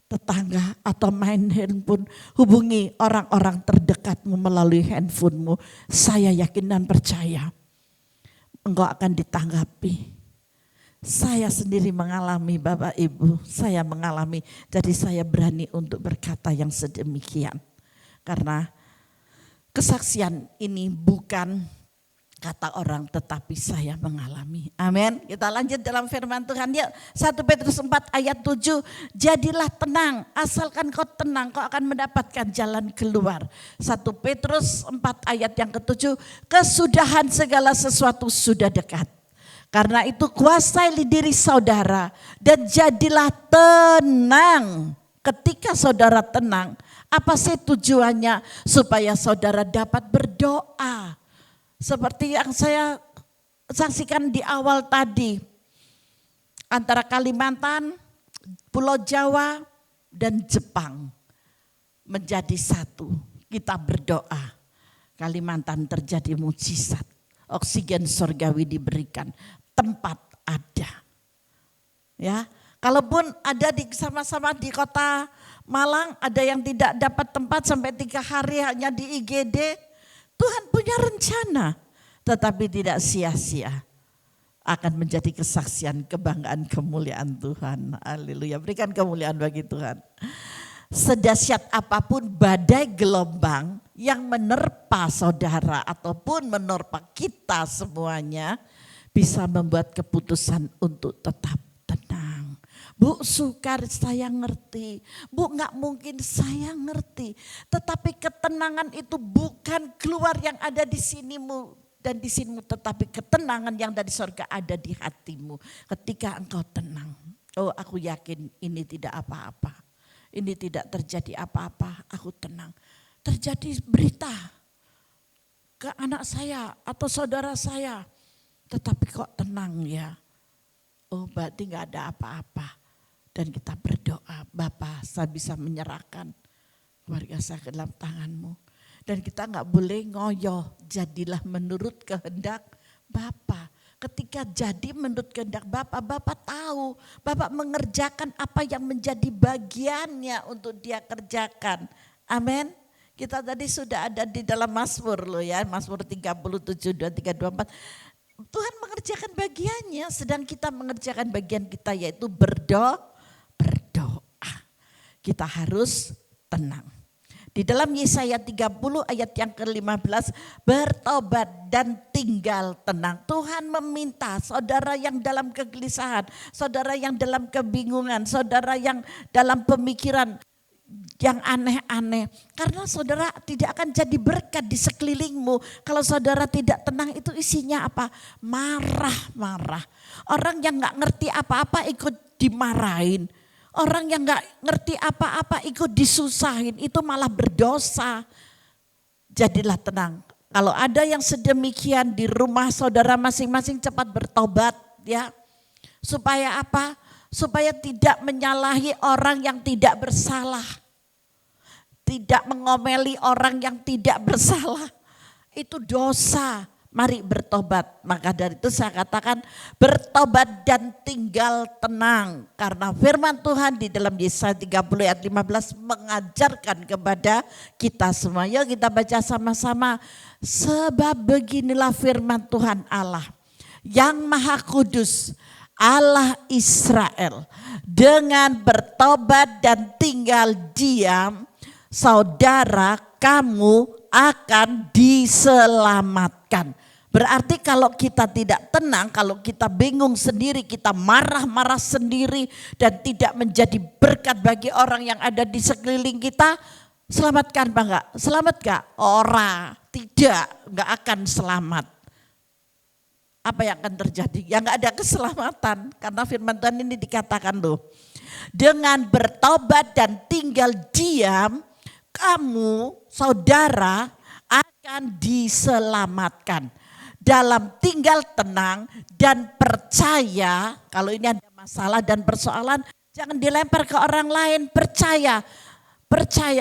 tetangga atau main handphone. Hubungi orang-orang terdekatmu melalui handphonemu. Saya yakin dan percaya engkau akan ditanggapi. Saya sendiri mengalami, Bapak Ibu, saya mengalami. Jadi saya berani untuk berkata yang sedemikian. Karena kesaksian ini bukan kata orang, tetapi saya mengalami. Amin. Kita lanjut dalam firman Tuhan. Yuk, 1 Petrus 4 ayat 7. Jadilah tenang, asalkan kau tenang, kau akan mendapatkan jalan keluar. 1 Petrus 4 ayat yang ke-7. Kesudahan segala sesuatu sudah dekat. Karena itu kuasai diri saudara dan jadilah tenang. Ketika saudara tenang, apa sih tujuannya? Supaya saudara dapat berdoa. Seperti yang saya saksikan di awal tadi, antara Kalimantan, Pulau Jawa, dan Jepang menjadi satu. Kita berdoa, Kalimantan terjadi mujizat, oksigen surgawi diberikan, tempat ada. Ya, kalaupun ada sama-sama di kota Malang, ada yang tidak dapat tempat sampai 3 hari hanya di IGD. Tuhan punya rencana, tetapi tidak sia-sia. Akan menjadi kesaksian, kebanggaan, kemuliaan Tuhan. Haleluya, berikan kemuliaan bagi Tuhan. Sedahsyat apapun badai gelombang yang menerpa saudara ataupun menerpa kita semuanya, bisa membuat keputusan untuk tetap tenang. Bu, sukar saya ngerti. Bu, gak mungkin saya ngerti. Tetapi ketenangan itu bukan keluar yang ada di sinimu dan di sinimu. Tetapi ketenangan yang dari surga ada di hatimu ketika engkau tenang. Oh, aku yakin ini tidak apa-apa. Ini tidak terjadi apa-apa, aku tenang. Terjadi berita ke anak saya atau saudara saya, tetapi kok tenang ya. Oh, berarti gak ada apa-apa. Dan kita berdoa, Bapa, saya bisa menyerahkan keluarga saya ke dalam tangan-Mu. Dan kita gak boleh ngoyoh, jadilah menurut kehendak Bapa. Ketika jadi menurut kehendak Bapak, Bapak tahu, Bapak mengerjakan apa yang menjadi bagiannya untuk dia kerjakan. Amin. Kita tadi sudah ada di dalam Mazmur loh ya, Mazmur 37, 23, 24. Tuhan mengerjakan bagiannya, sedang kita mengerjakan bagian kita yaitu berdoa. Kita harus tenang. Di dalam Yesaya 30 ayat yang ke-15, bertobat dan tinggal tenang. Tuhan meminta saudara yang dalam kegelisahan, saudara yang dalam kebingungan, saudara yang dalam pemikiran yang aneh-aneh. Karena saudara tidak akan jadi berkat di sekelilingmu. Kalau saudara tidak tenang, itu isinya apa? Marah-marah. Orang yang gak ngerti apa-apa ikut dimarahin. Orang yang gak ngerti apa-apa ikut disusahin, itu malah berdosa. Jadilah tenang. Kalau ada yang sedemikian di rumah saudara masing-masing, cepat bertobat ya. Supaya apa? Supaya tidak menyalahi orang yang tidak bersalah. Tidak mengomeli orang yang tidak bersalah. Itu dosa. Mari bertobat. Maka dari itu saya katakan bertobat dan tinggal tenang. Karena firman Tuhan di dalam Yesaya 30 ayat 15 mengajarkan kepada kita semua. Yuk kita baca sama-sama. Sebab beginilah firman Tuhan Allah yang Maha Kudus, Allah Israel. Dengan bertobat dan tinggal diam, saudara kamu akan diselamatkan. Berarti kalau kita tidak tenang, kalau kita bingung sendiri, kita marah-marah sendiri dan tidak menjadi berkat bagi orang yang ada di sekeliling kita, selamatkan Pak enggak? Selamat enggak? Ora, tidak, enggak akan selamat. Apa yang akan terjadi? Ya enggak ada keselamatan, karena firman Tuhan ini dikatakan loh. Dengan bertobat dan tinggal diam, kamu saudara akan diselamatkan. Dalam tinggal tenang dan percaya, kalau ini ada masalah dan persoalan, jangan dilempar ke orang lain, percaya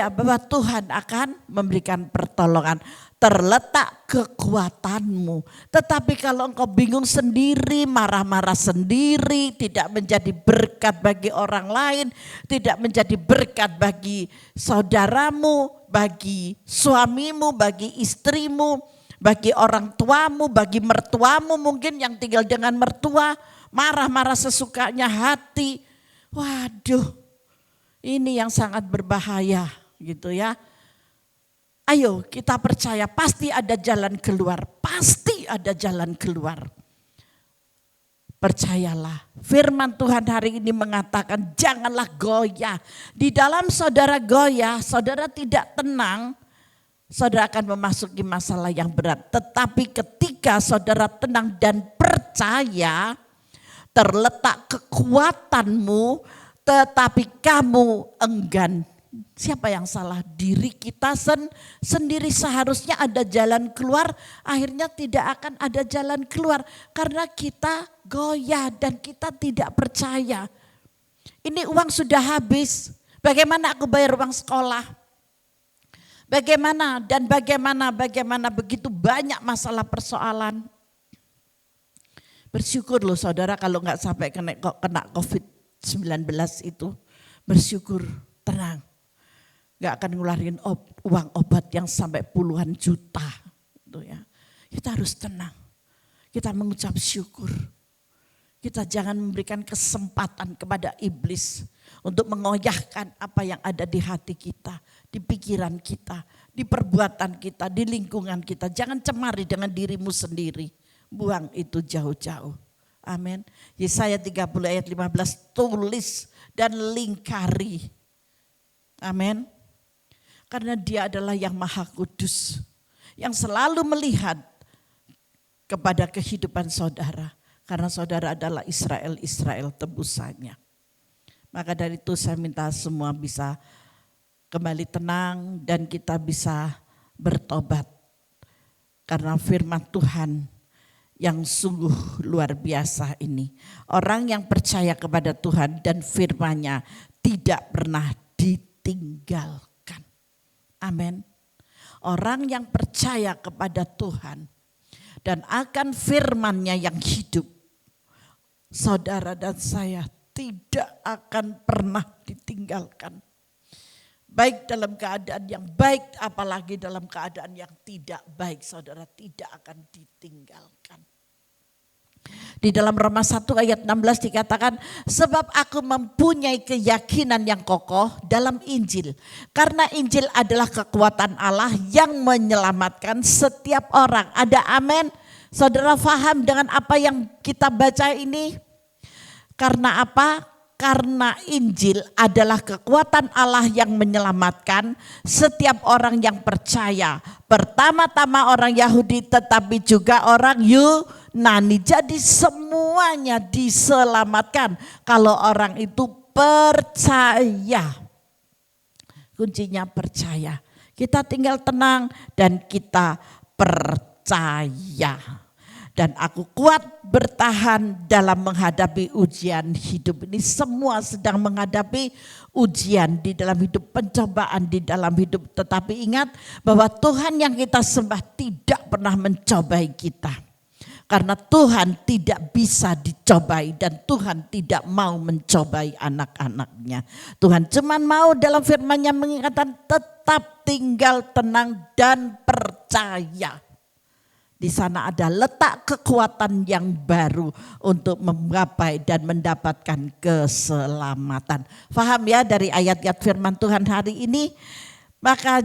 bahwa Tuhan akan memberikan pertolongan. Terletak kekuatanmu. Tetapi kalau engkau bingung sendiri, marah-marah sendiri, tidak menjadi berkat bagi orang lain, tidak menjadi berkat bagi saudaramu, bagi suamimu, bagi istrimu, bagi orang tuamu, bagi mertuamu mungkin yang tinggal dengan mertua, marah-marah sesukanya hati. Waduh, ini yang sangat berbahaya gitu ya. Ayo kita percaya pasti ada jalan keluar, pasti ada jalan keluar. Percayalah, firman Tuhan hari ini mengatakan janganlah goyah. Di dalam saudara goyah, saudara tidak tenang, saudara akan memasuki masalah yang berat. Tetapi ketika saudara tenang dan percaya, terletak kekuatanmu, tetapi kamu enggan. Siapa yang salah? Diri kita sendiri. Seharusnya ada jalan keluar, akhirnya tidak akan ada jalan keluar. Karena kita goyah dan kita tidak percaya. Ini uang sudah habis, bagaimana aku bayar uang sekolah? Bagaimana begitu banyak masalah persoalan. Bersyukur loh saudara kalau nggak sampai kena COVID-19 itu. Bersyukur, tenang. Nggak akan ngeluarin uang obat yang sampai puluhan juta. Gitu ya. Kita harus tenang. Kita mengucap syukur. Kita jangan memberikan kesempatan kepada iblis untuk mengoyahkan apa yang ada di hati kita, di pikiran kita, di perbuatan kita, di lingkungan kita. Jangan cemari dengan dirimu sendiri. Buang itu jauh-jauh. Amin. Yesaya 30 ayat 15, tulis dan lingkari. Amin. Karena dia adalah yang Maha Kudus, yang selalu melihat kepada kehidupan saudara. Karena saudara adalah Israel tebusannya. Maka dari itu saya minta semua bisa kembali tenang dan kita bisa bertobat. Karena firman Tuhan yang sungguh luar biasa ini. Orang yang percaya kepada Tuhan dan firman-Nya tidak pernah ditinggalkan. Amin. Orang yang percaya kepada Tuhan dan akan firman-Nya yang hidup, saudara dan saya tidak akan pernah ditinggalkan. Baik dalam keadaan yang baik, apalagi dalam keadaan yang tidak baik, saudara tidak akan ditinggalkan. Di dalam Roma 1 ayat 16 dikatakan, sebab aku mempunyai keyakinan yang kokoh dalam Injil. Karena Injil adalah kekuatan Allah yang menyelamatkan setiap orang. Ada amin? Saudara paham dengan apa yang kita baca ini? Karena apa? Karena Injil adalah kekuatan Allah yang menyelamatkan setiap orang yang percaya. Pertama-tama orang Yahudi tetapi juga orang Yunani. Jadi semuanya diselamatkan kalau orang itu percaya. Kuncinya percaya. Kita tinggal tenang dan kita percaya. Dan aku kuat bertahan dalam menghadapi ujian hidup ini. Semua sedang menghadapi ujian di dalam hidup, pencobaan di dalam hidup. Tetapi ingat bahwa Tuhan yang kita sembah tidak pernah mencobai kita. Karena Tuhan tidak bisa dicobai dan Tuhan tidak mau mencobai anak-anaknya. Tuhan cuma mau dalam firman-Nya mengingatkan tetap tinggal tenang dan percaya. Di sana ada letak kekuatan yang baru untuk menggapai dan mendapatkan keselamatan. Faham ya dari ayat-ayat firman Tuhan hari ini? Maka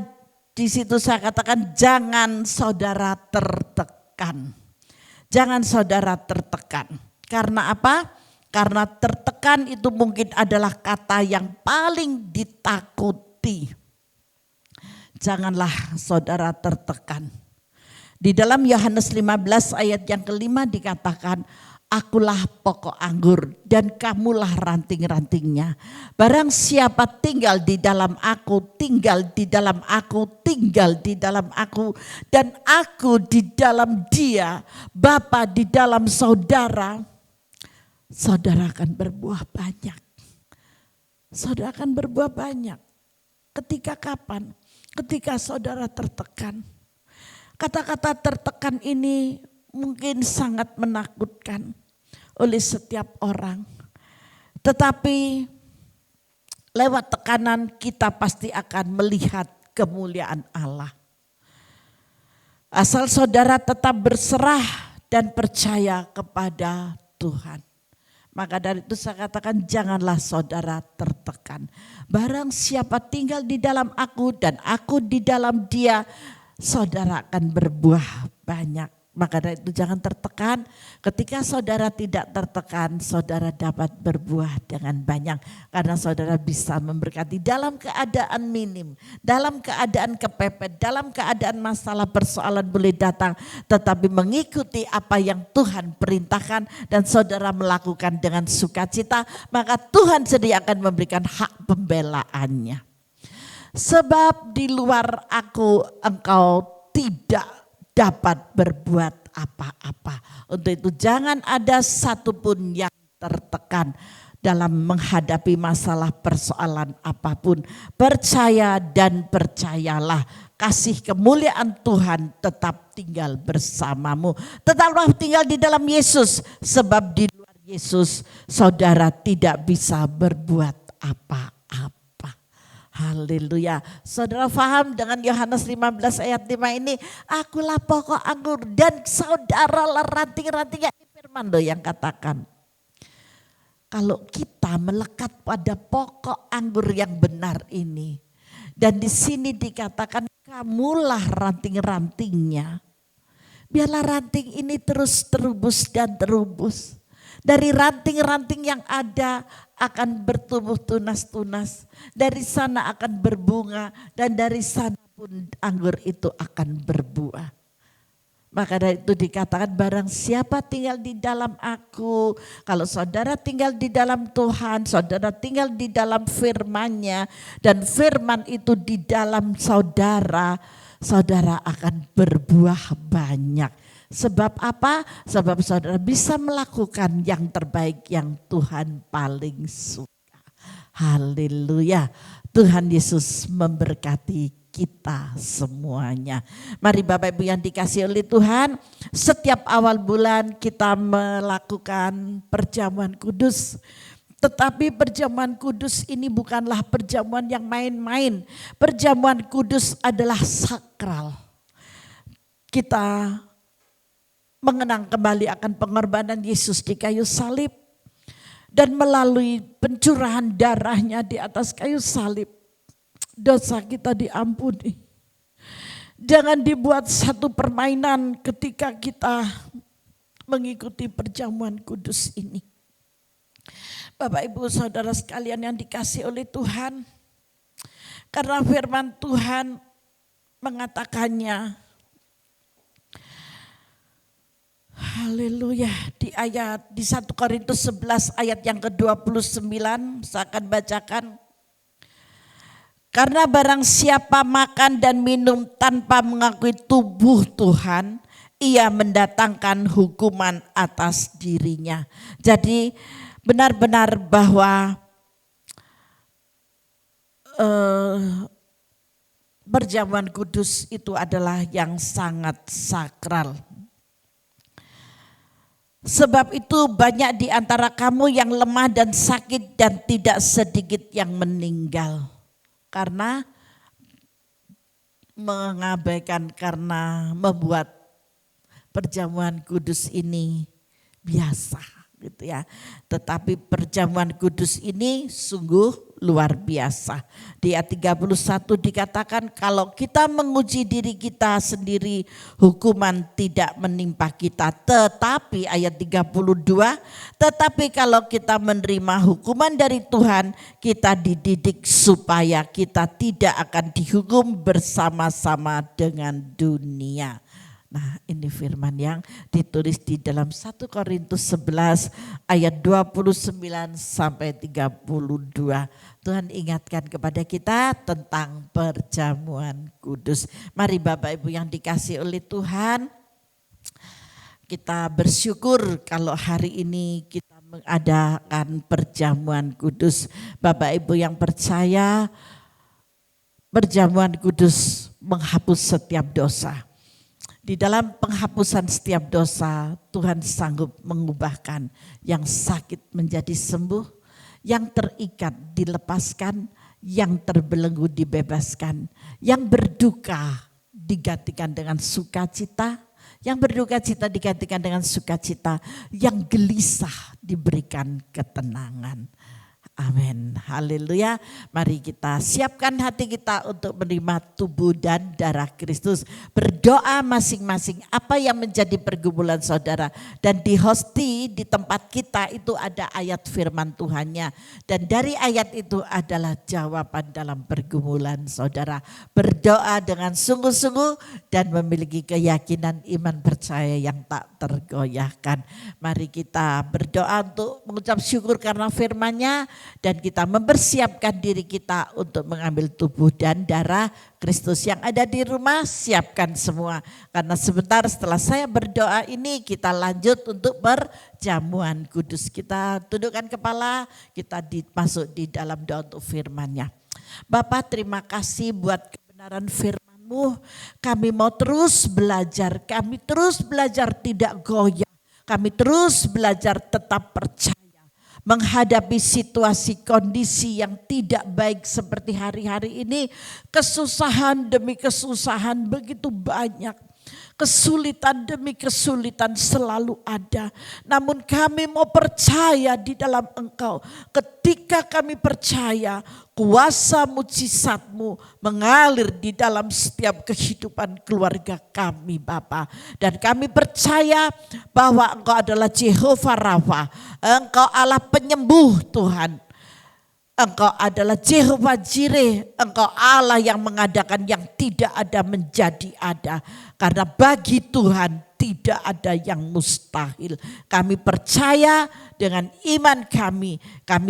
di situ saya katakan jangan saudara tertekan. Jangan saudara tertekan. Karena apa? Karena tertekan itu mungkin adalah kata yang paling ditakuti. Janganlah saudara tertekan. Di dalam Yohanes 15 ayat yang kelima dikatakan, akulah pokok anggur dan kamulah ranting-rantingnya. Barang siapa tinggal di dalam aku, tinggal di dalam aku, tinggal di dalam aku, dan aku di dalam dia, Bapa di dalam saudara, saudara akan berbuah banyak. Saudara akan berbuah banyak. Ketika kapan? Ketika saudara tertekan. Kata-kata tertekan ini mungkin sangat menakutkan oleh setiap orang. Tetapi lewat tekanan kita pasti akan melihat kemuliaan Allah. Asal saudara tetap berserah dan percaya kepada Tuhan. Maka dari itu saya katakan janganlah saudara tertekan. Barang siapa tinggal di dalam aku dan aku di dalam dia, saudara akan berbuah banyak. Maka dari itu jangan tertekan. Ketika saudara tidak tertekan, saudara dapat berbuah dengan banyak. Karena saudara bisa memberkati dalam keadaan minim, dalam keadaan kepepet, dalam keadaan masalah persoalan boleh datang. Tetapi mengikuti apa yang Tuhan perintahkan dan saudara melakukan dengan sukacita, maka Tuhan sendiri akan memberikan hak pembelaannya. Sebab di luar aku engkau tidak dapat berbuat apa-apa. Untuk itu jangan ada satupun yang tertekan dalam menghadapi masalah persoalan apapun. Percaya dan percayalah, kasih kemuliaan Tuhan tetap tinggal bersamamu. Tetaplah tinggal di dalam Yesus, sebab di luar Yesus saudara tidak bisa berbuat apa-apa. Haleluya. Saudara paham dengan Yohanes 15 ayat 5 ini, akulah pokok anggur dan saudaralah ranting-rantingnya. Firman loh yang katakan. Kalau kita melekat pada pokok anggur yang benar ini, dan di sini dikatakan kamulah ranting-rantingnya. Biarlah ranting ini terus terubus dan terubus. Dari ranting-ranting yang ada akan bertumbuh tunas-tunas. Dari sana akan berbunga dan dari sana pun anggur itu akan berbuah. Maka dari itu dikatakan barang siapa tinggal di dalam aku. Kalau saudara tinggal di dalam Tuhan, saudara tinggal di dalam firman-Nya. Dan firman itu di dalam saudara, saudara akan berbuah banyak. Sebab apa? Sebab saudara bisa melakukan yang terbaik yang Tuhan paling suka. Haleluya. Tuhan Yesus memberkati kita semuanya. Mari Bapak Ibu yang dikasihi oleh Tuhan, setiap awal bulan kita melakukan perjamuan kudus. Tetapi perjamuan kudus ini bukanlah perjamuan yang main-main. Perjamuan kudus adalah sakral. Kita mengenang kembali akan pengorbanan Yesus di kayu salib. Dan melalui pencurahan darahnya di atas kayu salib, dosa kita diampuni. Jangan dibuat satu permainan ketika kita mengikuti perjamuan kudus ini. Bapak Ibu Saudara sekalian yang dikasihi oleh Tuhan, karena firman Tuhan mengatakannya, haleluya, di 1 Korintus 11 ayat yang ke-29 saya akan bacakan. Karena barang siapa makan dan minum tanpa mengakui tubuh Tuhan, ia mendatangkan hukuman atas dirinya. Jadi benar-benar bahwa perjamuan kudus itu adalah yang sangat sakral. Sebab itu banyak di antara kamu yang lemah dan sakit dan tidak sedikit yang meninggal. Karena mengabaikan, karena membuat perjamuan kudus ini biasa gitu ya. Tetapi perjamuan kudus ini sungguh luar biasa. Di ayat 31 dikatakan kalau kita menguji diri kita sendiri, hukuman tidak menimpa kita. Tetapi ayat 32, tetapi kalau kita menerima hukuman dari Tuhan, kita dididik supaya kita tidak akan dihukum bersama-sama dengan dunia. Nah, ini firman yang ditulis di dalam 1 Korintus 11 ayat 29 sampai 32. Tuhan ingatkan kepada kita tentang perjamuan kudus. Mari Bapak Ibu yang dikasihi oleh Tuhan, kita bersyukur kalau hari ini kita mengadakan perjamuan kudus. Bapak Ibu yang percaya, perjamuan kudus menghapus setiap dosa. Di dalam penghapusan setiap dosa, Tuhan sanggup mengubahkan yang sakit menjadi sembuh, yang terikat dilepaskan, yang terbelenggu dibebaskan, yang berduka digantikan dengan sukacita, yang berduka cita digantikan dengan sukacita, yang gelisah diberikan ketenangan. Amin, haleluya. Mari kita siapkan hati kita untuk menerima tubuh dan darah Kristus. Berdoa masing-masing apa yang menjadi pergumulan saudara. Dan di hosti di tempat kita itu ada ayat firman Tuhannya. Dan dari ayat itu adalah jawaban dalam pergumulan saudara. Berdoa dengan sungguh-sungguh dan memiliki keyakinan iman percaya yang tak tergoyahkan. Mari kita berdoa untuk mengucap syukur karena firman-Nya. Dan kita mempersiapkan diri kita untuk mengambil tubuh dan darah Kristus. Yang ada di rumah siapkan semua. Karena sebentar setelah saya berdoa ini kita lanjut untuk perjamuan kudus. Kita tundukkan kepala, kita masuk di dalam doa untuk firman-Nya. Bapa, terima kasih buat kebenaran firman-Mu. Kami mau terus belajar, kami terus belajar tidak goyah. Kami terus belajar tetap percaya. Menghadapi situasi kondisi yang tidak baik seperti hari-hari ini, kesusahan demi kesusahan begitu banyak. Kesulitan demi kesulitan selalu ada. Namun kami mau percaya di dalam Engkau. Ketika kami percaya kuasa mujizat-Mu mengalir di dalam setiap kehidupan keluarga kami Bapa. Dan kami percaya bahwa Engkau adalah Jehovah Rafa. Engkau Allah penyembuh Tuhan. Engkau adalah Jehovah Jireh, Engkau Allah yang mengadakan yang tidak ada menjadi ada. Karena bagi Tuhan tidak ada yang mustahil. Kami percaya dengan iman kami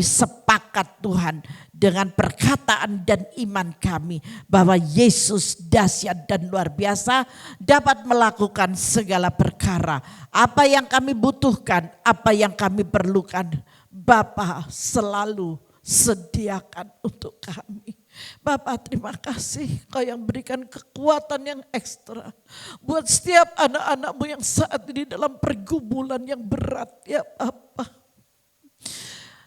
sepakat Tuhan dengan perkataan dan iman kami bahwa Yesus dahsyat dan luar biasa dapat melakukan segala perkara. Apa yang kami butuhkan, apa yang kami perlukan, Bapa selalu sediakan untuk kami. Bapak, terima kasih Kau yang berikan kekuatan yang ekstra buat setiap anak-anak-Mu yang saat ini dalam pergumulan yang berat ya Bapak.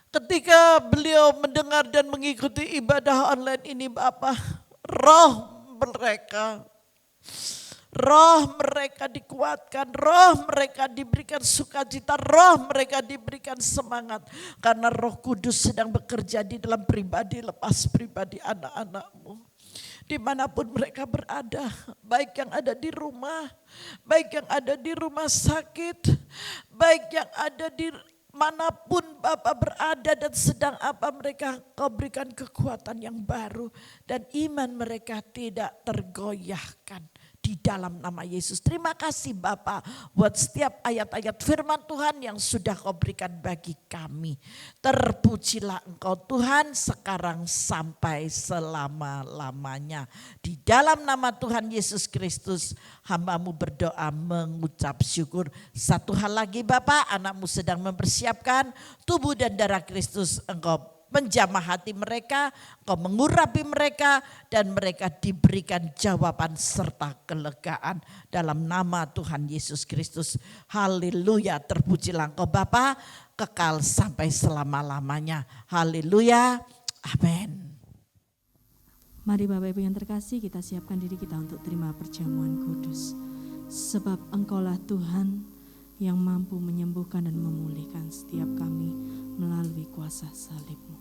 Ketika beliau mendengar dan mengikuti ibadah online ini Bapak, roh mereka dikuatkan, roh mereka diberikan sukacita, roh mereka diberikan semangat. Karena Roh Kudus sedang bekerja di dalam pribadi lepas pribadi anak-anak-Mu. Dimanapun mereka berada, baik yang ada di rumah, baik yang ada di rumah sakit, baik yang ada di manapun Bapak berada dan sedang apa mereka, Kau berikan kekuatan yang baru. Dan iman mereka tidak tergoyahkan. Di dalam nama Yesus. Terima kasih Bapak buat setiap ayat-ayat firman Tuhan yang sudah Kau berikan bagi kami. Terpujilah Engkau Tuhan sekarang sampai selama-lamanya. Di dalam nama Tuhan Yesus Kristus hamba-Mu berdoa mengucap syukur. Satu hal lagi Bapak, anak-Mu sedang mempersiapkan tubuh dan darah Kristus. Engkau menjamah hati mereka, Kau mengurapi mereka, dan mereka diberikan jawaban serta kelegaan dalam nama Tuhan Yesus Kristus. Haleluya, terpujilah Engkau Bapa, kekal sampai selama-lamanya. Haleluya, amin. Mari Bapak Ibu yang terkasih, kita siapkan diri kita untuk terima perjamuan kudus. Sebab Engkaulah Tuhan yang mampu menyembuhkan dan memulihkan setiap kami melalui kuasa salib-Mu.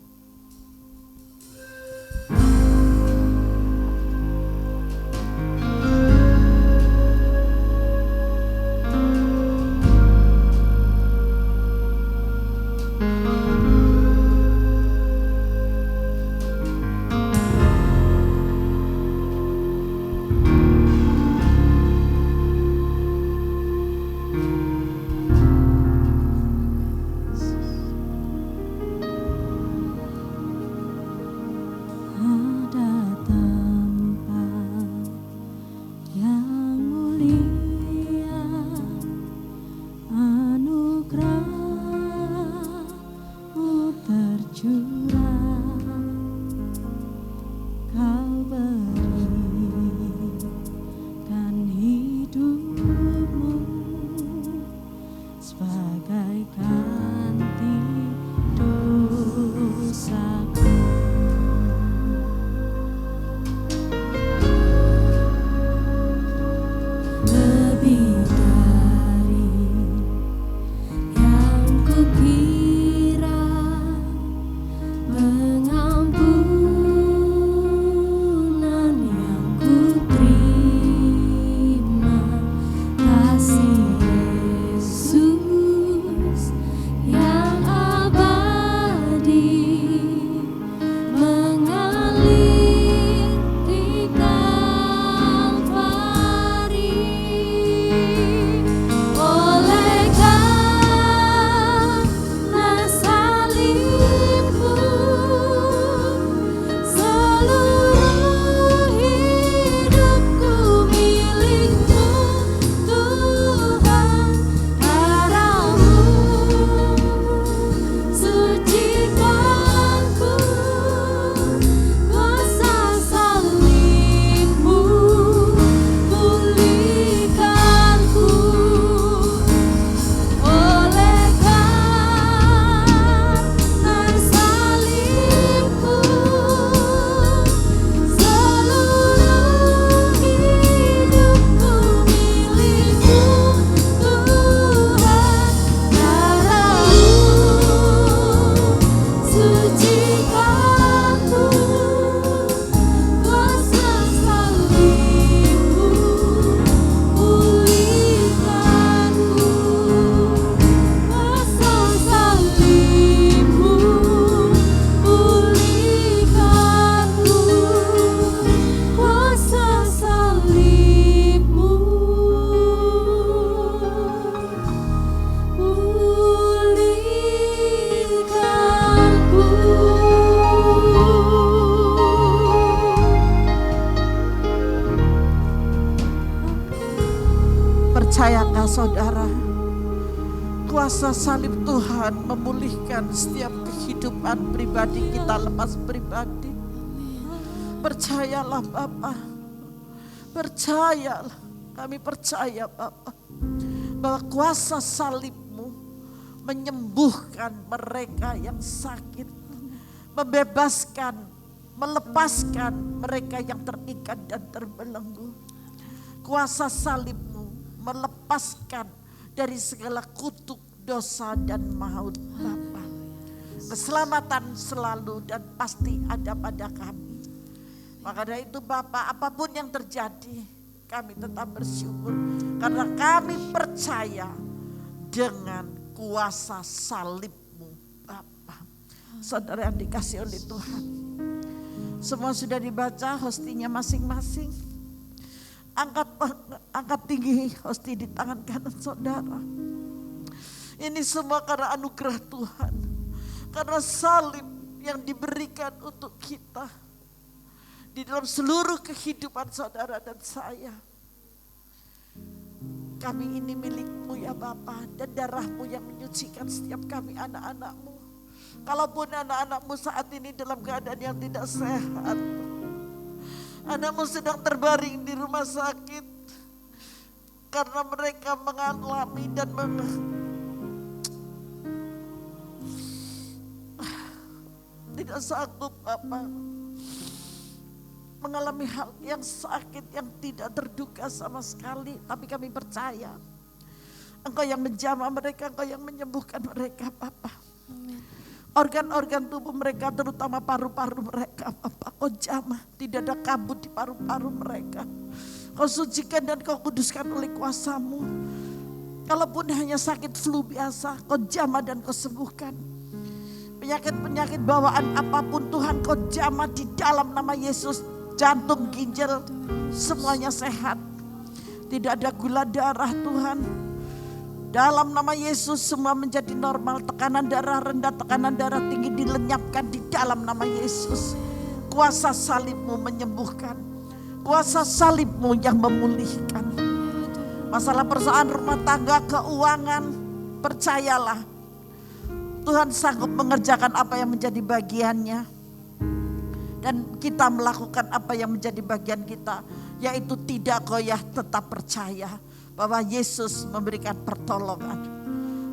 Nah saudara, kuasa salib Tuhan memulihkan setiap kehidupan pribadi kita lepas pribadi. Percayalah Bapa, percayalah, kami percaya Bapa, bahwa kuasa salib-Mu menyembuhkan mereka yang sakit, membebaskan, melepaskan mereka yang terikat dan terbelenggu. Kuasa salib-Mu melepaskan dari segala kutuk dosa dan maut Bapa. Keselamatan selalu dan pasti ada pada kami. Maka dari itu Bapa, apapun yang terjadi, kami tetap bersyukur karena kami percaya dengan kuasa salib-Mu Bapa. Saudara yang dikasih oleh Tuhan, semua sudah dibaca hostinya masing-masing. Angkat tinggi hosti di tangan kanan saudara. Ini semua karena anugerah Tuhan, karena salib yang diberikan untuk kita di dalam seluruh kehidupan saudara dan saya. Kami ini milik-Mu ya Bapa, dan darah-Mu yang menyucikan setiap kami anak-anak-Mu. Kalaupun anak-anak-Mu saat ini dalam keadaan yang tidak sehat, anak-Mu sedang terbaring di rumah sakit karena mereka mengalami dan tidak sanggup Bapa, mengalami hal yang sakit yang tidak terduga sama sekali. Tapi kami percaya Engkau yang menjamah mereka, Engkau yang menyembuhkan mereka Bapa. Organ-organ tubuh mereka, terutama paru-paru mereka Bapa, Kau jamah, tidak ada kabut di paru-paru mereka. Kau sucikan dan Kau kuduskan oleh kuasa-Mu. Kalaupun hanya sakit flu biasa, Kau jamah dan Kau sembuhkan. Penyakit-penyakit bawaan apapun Tuhan, Kau jamah di dalam nama Yesus. Jantung, ginjal, semuanya sehat. Tidak ada gula darah Tuhan. Dalam nama Yesus semua menjadi normal. Tekanan darah rendah, tekanan darah tinggi dilenyapkan di dalam nama Yesus. Kuasa salib-Mu menyembuhkan. Kuasa salib-Mu yang memulihkan. Masalah persoalan rumah tangga, keuangan, percayalah Tuhan sanggup mengerjakan apa yang menjadi bagiannya. Dan kita melakukan apa yang menjadi bagian kita, yaitu tidak goyah, tetap percaya bahwa Yesus memberikan pertolongan.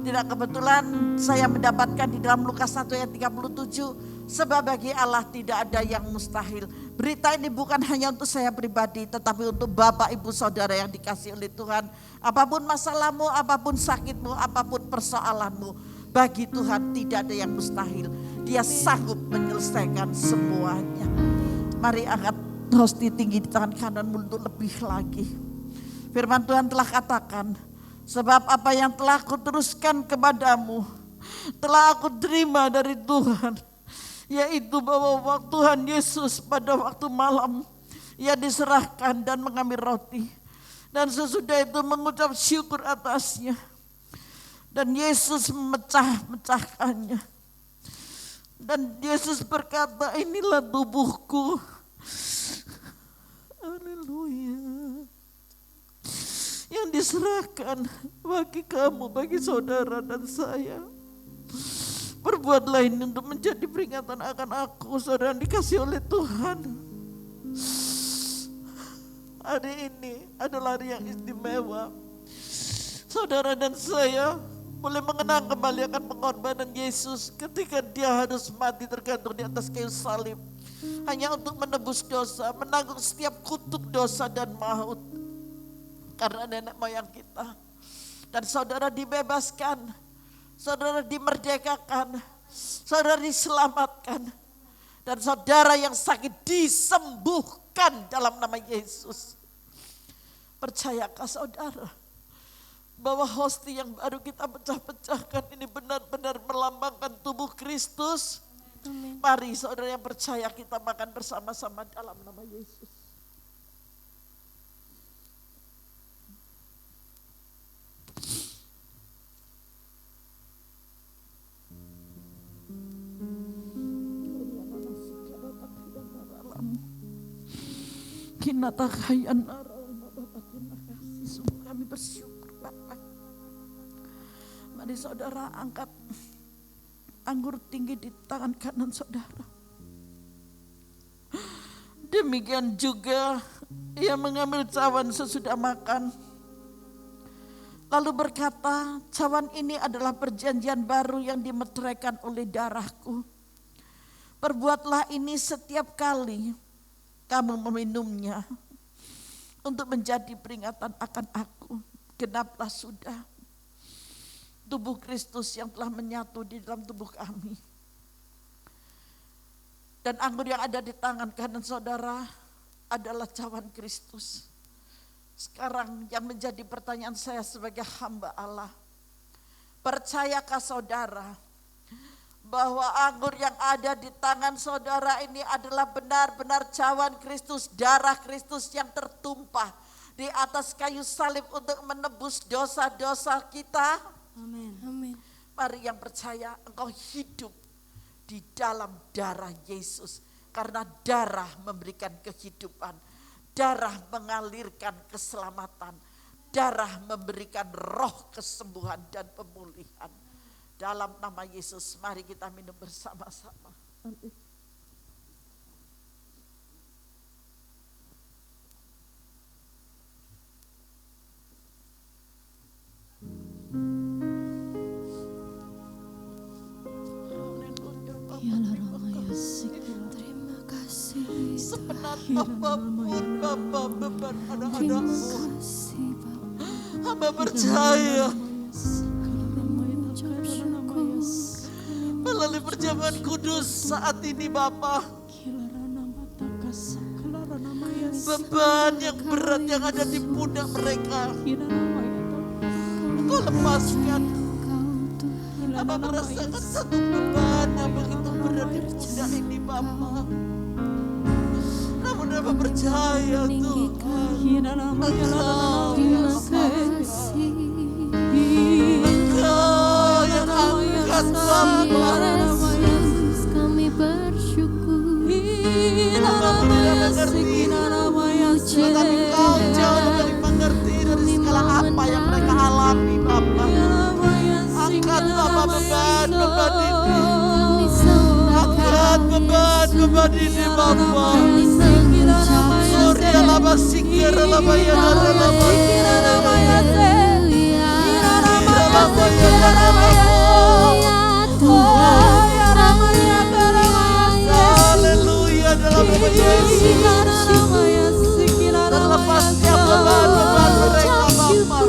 Tidak kebetulan saya mendapatkan di dalam Lukas 1 ayat 37, sebab bagi Allah tidak ada yang mustahil. Berita ini bukan hanya untuk saya pribadi, tetapi untuk Bapak Ibu Saudara yang dikasihi oleh Tuhan. Apapun masalahmu, apapun sakitmu, apapun persoalanmu, bagi Tuhan tidak ada yang mustahil. Dia sanggup menyelesaikan semuanya. Mari angkat hosti tinggi di tangan kananmu untuk lebih lagi. Firman Tuhan telah katakan, sebab apa yang telah aku teruskan kepadamu, telah aku terima dari Tuhan. Yaitu bahwa Tuhan Yesus pada waktu malam, Ia diserahkan dan mengambil roti. Dan sesudah itu mengucap syukur atasnya. Dan Yesus memecah-mecahkannya. Dan Yesus berkata, inilah tubuhku. Haleluya. Yang diserahkan bagi kamu, bagi saudara dan saya. Perbuatlah ini untuk menjadi peringatan akan aku, saudara yang dikasih oleh Tuhan. Hari ini adalah hari yang istimewa. Saudara dan saya boleh mengenang kembali akan pengorbanan Yesus ketika Dia harus mati tergantung di atas kayu salib. Hanya untuk menebus dosa, menanggung setiap kutuk dosa dan maut. Karena nenek moyang kita. Dan saudara dibebaskan, saudara dimerdekakan, saudara diselamatkan. Dan saudara yang sakit disembuhkan dalam nama Yesus. Percayakah saudara bahwa hosti yang baru kita pecah-pecahkan ini benar-benar melambangkan tubuh Kristus? Amin. Mari saudara yang percaya kita makan bersama-sama dalam nama Yesus. Kinatakayan arah Bapak, terima kasih. Sungguh kami bersyukur Bapak. Mari saudara angkat anggur tinggi di tangan kanan saudara. Demikian juga ia mengambil cawan sesudah makan. Lalu berkata, cawan ini adalah perjanjian baru yang dimeteraikan oleh darahku. Perbuatlah ini setiap kali kamu meminumnya untuk menjadi peringatan akan aku. Genaplah sudah tubuh Kristus yang telah menyatu di dalam tubuh kami. Dan anggur yang ada di tangan kanan saudara adalah cawan Kristus. Sekarang yang menjadi pertanyaan saya sebagai hamba Allah, percayakah saudara bahwa anggur yang ada di tangan saudara ini adalah benar-benar cawan Kristus, darah Kristus yang tertumpah di atas kayu salib untuk menebus dosa-dosa kita? Amin. Amin. Mari yang percaya, engkau hidup di dalam darah Yesus. Karena darah memberikan kehidupan, darah mengalirkan keselamatan, darah memberikan roh kesembuhan dan pemulihan. Dalam nama Yesus, mari kita minum bersama-sama. Terima kasih. Sepenat apapun Bapa beban anak-anakmu, Kasih Bapa. hamba percaya Mengucap syukur. melalui perjamuan kudus saat ini Bapa, beban yang berat yang ada di pundak mereka Engkau lepaskan. Hamba merasakan satu beban yang begitu berat di pundak ini Bapa. Namun hamba percaya Tuhan, Engkau yang angkat Bapa. Yesus kami bersyukur. Hamba tidak mengerti, tetapi Engkau jauh lebih mengerti dari segala apa yang mereka alami Bapa. Angkat Bapa beban-beban ini. Angkat beban-beban ini Bapa. Surya lama sikir lama ya lama. Haleluya dalam nama Yesus. Terlepasnya beban-beban mereka Bapa.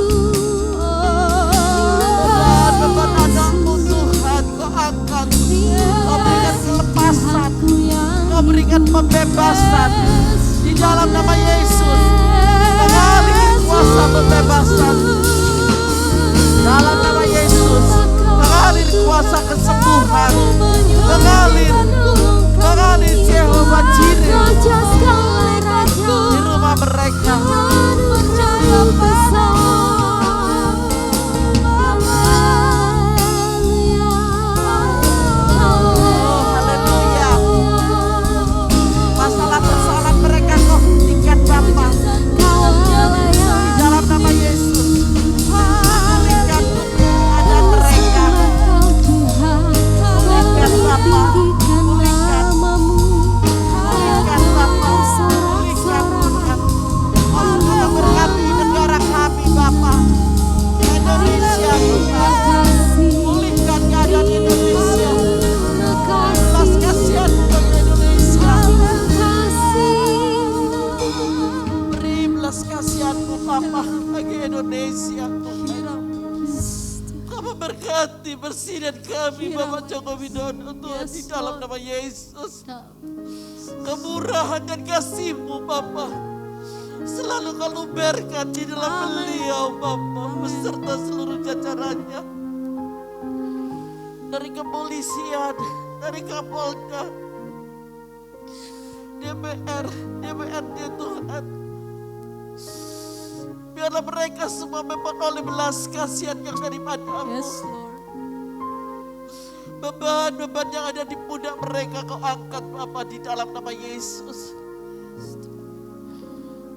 Beban anakmu Tuhan Kau angkat. Kau berikan kelepasan, Kau berikan pembebasan di dalam nama Yesus. Mengalir kuasa pembebasan dalam nama Yesus. Mengalir kuasa kesembuhan. Mengalir Jehovah Jireh di rumah mereka. Masalah-persoalan mereka Kau hentikan Bapa di dalam nama Yesus. Pulihkan keadaan mereka. Pulihkan Bapa. Pulihkan Bapa. Pulihkan Tuhan. Allah berkati negara kami Bapa, Indonesia Tuhan. Pulihkan keadaan Indonesia. Belas kasihan bagi Indonesia. Beri belas kasihan-Mu Bapa bagi Indonesia Tuhan. Kau memberkati presiden kami Bapak Joko Widodo Tuhan di dalam nama Yesus. Kemurahan dan kasih-Mu Bapa selalu Kau luberkan di dalam beliau Bapa beserta seluruh jajarannya. Dari kepolisian, dari Kapolda, DPRD Tuhan. Biarlah mereka semua memperoleh belas kasihan yang daripada-Mu. Yes, Lord. Beban-beban yang ada di pundak mereka Kau angkat Bapa di dalam nama Yesus.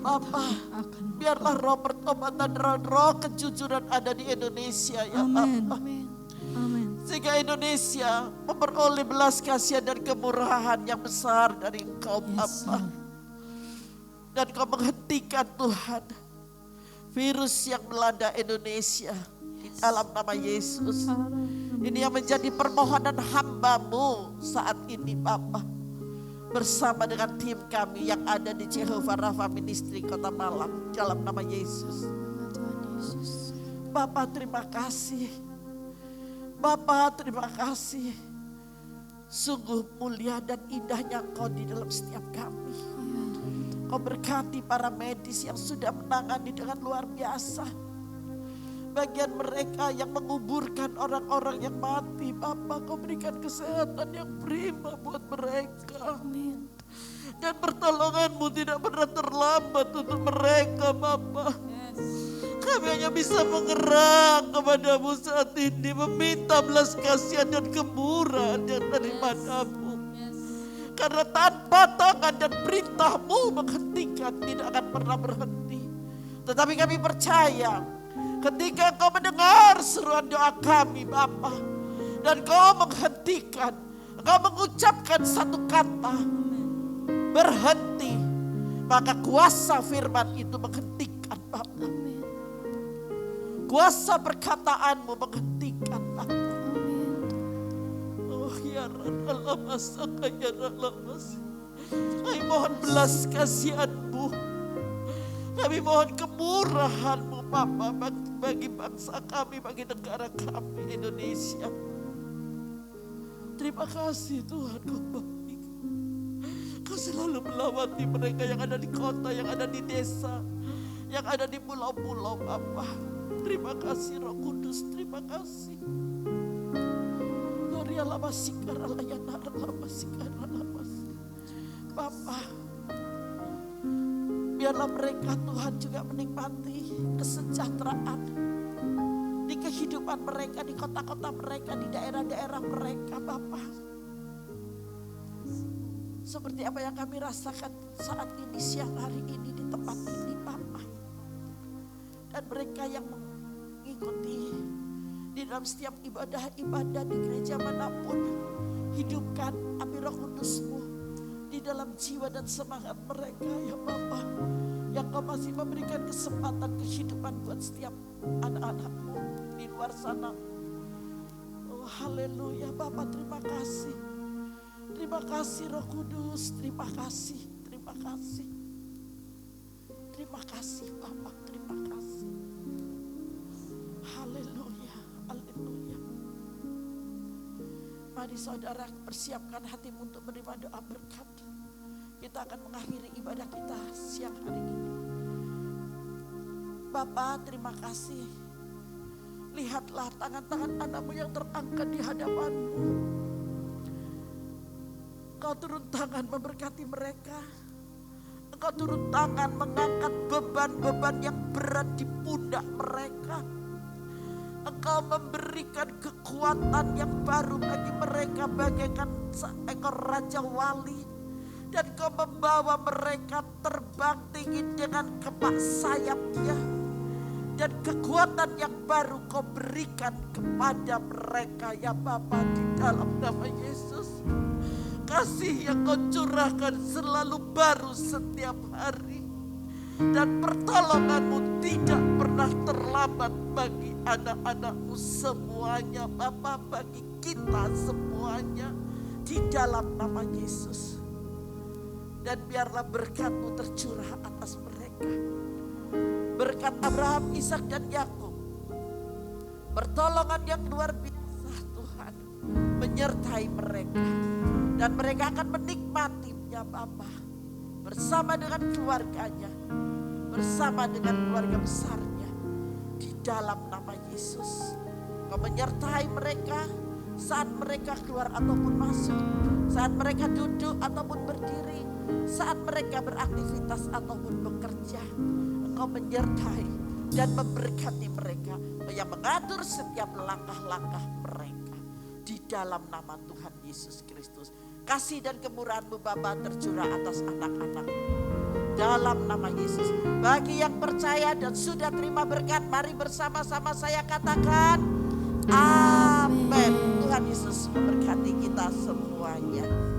Bapa, biarlah roh pertobatan, roh kejujuran ada di Indonesia ya Amin. Bapa. Sehingga Indonesia memperoleh belas kasihan dan kemurahan yang besar dari Engkau Bapa. Dan Kau menghentikan Tuhan virus yang melanda Indonesia di dalam nama Yesus. Ini yang menjadi permohonan hamba-Mu saat ini Bapa. Bersama dengan tim kami yang ada di Jehovah Rafa Ministry Kota Malang dalam nama Yesus. Bapa terima kasih. Bapa terima kasih. Sungguh mulia dan indahnya Kau di dalam setiap kami. Kau berkati para medis yang sudah menangani dengan luar biasa. Bagian mereka yang menguburkan orang-orang yang mati, Bapa, Kau berikan kesehatan yang prima buat mereka. Amin. Dan pertolongan-Mu tidak pernah terlambat untuk mereka, Bapa. Kami hanya bisa mengerang kepada-Mu saat ini, meminta belas kasihan dan kemurahan daripada-Mu. Karena tanpa tangan dan perintah-Mu menghentikan tidak akan pernah berhenti. Tetapi kami percaya ketika Kau mendengar seruan doa kami Bapa, dan Kau menghentikan, Kau mengucapkan satu kata, berhenti, maka kuasa firman itu menghentikan Bapa. Kuasa perkataan-Mu menghentikan Bapa. Oh ya Rabbas, ya Rabbas. Kami mohon belas kasihan-Mu. Kami mohon kemurahan-Mu Bapa bagi bangsa kami, bagi negara kami Indonesia. Terima kasih Tuhan, Kau baik. Kau selalu melawati mereka yang ada di kota, yang ada di desa, yang ada di pulau-pulau Bapa. Terima kasih Roh Kudus, terima kasih. Bapa, biarlah mereka Tuhan juga menikmati kesejahteraan di kehidupan mereka, di kota-kota mereka, di daerah-daerah mereka Bapa. Seperti apa yang kami rasakan saat ini, siang hari ini di tempat ini Bapa. Dan mereka yang mengikuti di dalam setiap ibadah-ibadah di gereja manapun, hidupkan api Roh Kudus-Mu di dalam jiwa dan semangat mereka ya Bapa. Yang Kau masih memberikan kesempatan kehidupan buat setiap anak-anak-Mu di luar sana. Oh haleluya Bapa, terima kasih. Terima kasih Roh Kudus, terima kasih, terima kasih. Terima kasih Bapa, terima kasih. Haleluya, haleluya. Mari saudara persiapkan hatimu untuk menerima doa berkat. Kita akan mengakhiri ibadah kita siang hari ini. Bapa terima kasih. Lihatlah tangan-tangan anak-Mu yang terangkat di hadapan-Mu. Kau turun tangan memberkati mereka. Engkau turun tangan mengangkat beban-beban yang berat di pundak mereka. Engkau memberikan kekuatan yang baru bagi mereka bagaikan seekor Raja Wali. Dan Kau membawa mereka terbang tinggi dengan kepak sayapnya. Dan kekuatan yang baru Kau berikan kepada mereka ya Bapa di dalam nama Yesus. Kasih yang Kau curahkan selalu baru setiap hari. Dan pertolongan-Mu tidak pernah terlambat bagi anak-anak-Mu semuanya Bapa, bagi kita semuanya di dalam nama Yesus. Dan biarlah berkat-Mu tercurah atas mereka. Berkat Abraham, Ishak dan Yakub, pertolongan yang luar biasa Tuhan menyertai mereka. Dan mereka akan menikmatinya Bapa bersama dengan keluarganya, bersama dengan keluarga besarnya di dalam nama Yesus. Kau menyertai mereka saat mereka keluar ataupun masuk, saat mereka duduk ataupun berdiri, saat mereka beraktivitas ataupun bekerja. Engkau menyertai dan memberkati mereka, yang mengatur setiap langkah-langkah mereka di dalam nama Tuhan Yesus Kristus. Kasih dan kemurahan-Mu Bapa tercurah atas anak-anak dalam nama Yesus. Bagi yang percaya dan sudah terima berkat, mari bersama-sama saya katakan amin. Tuhan Yesus memberkati kita semuanya.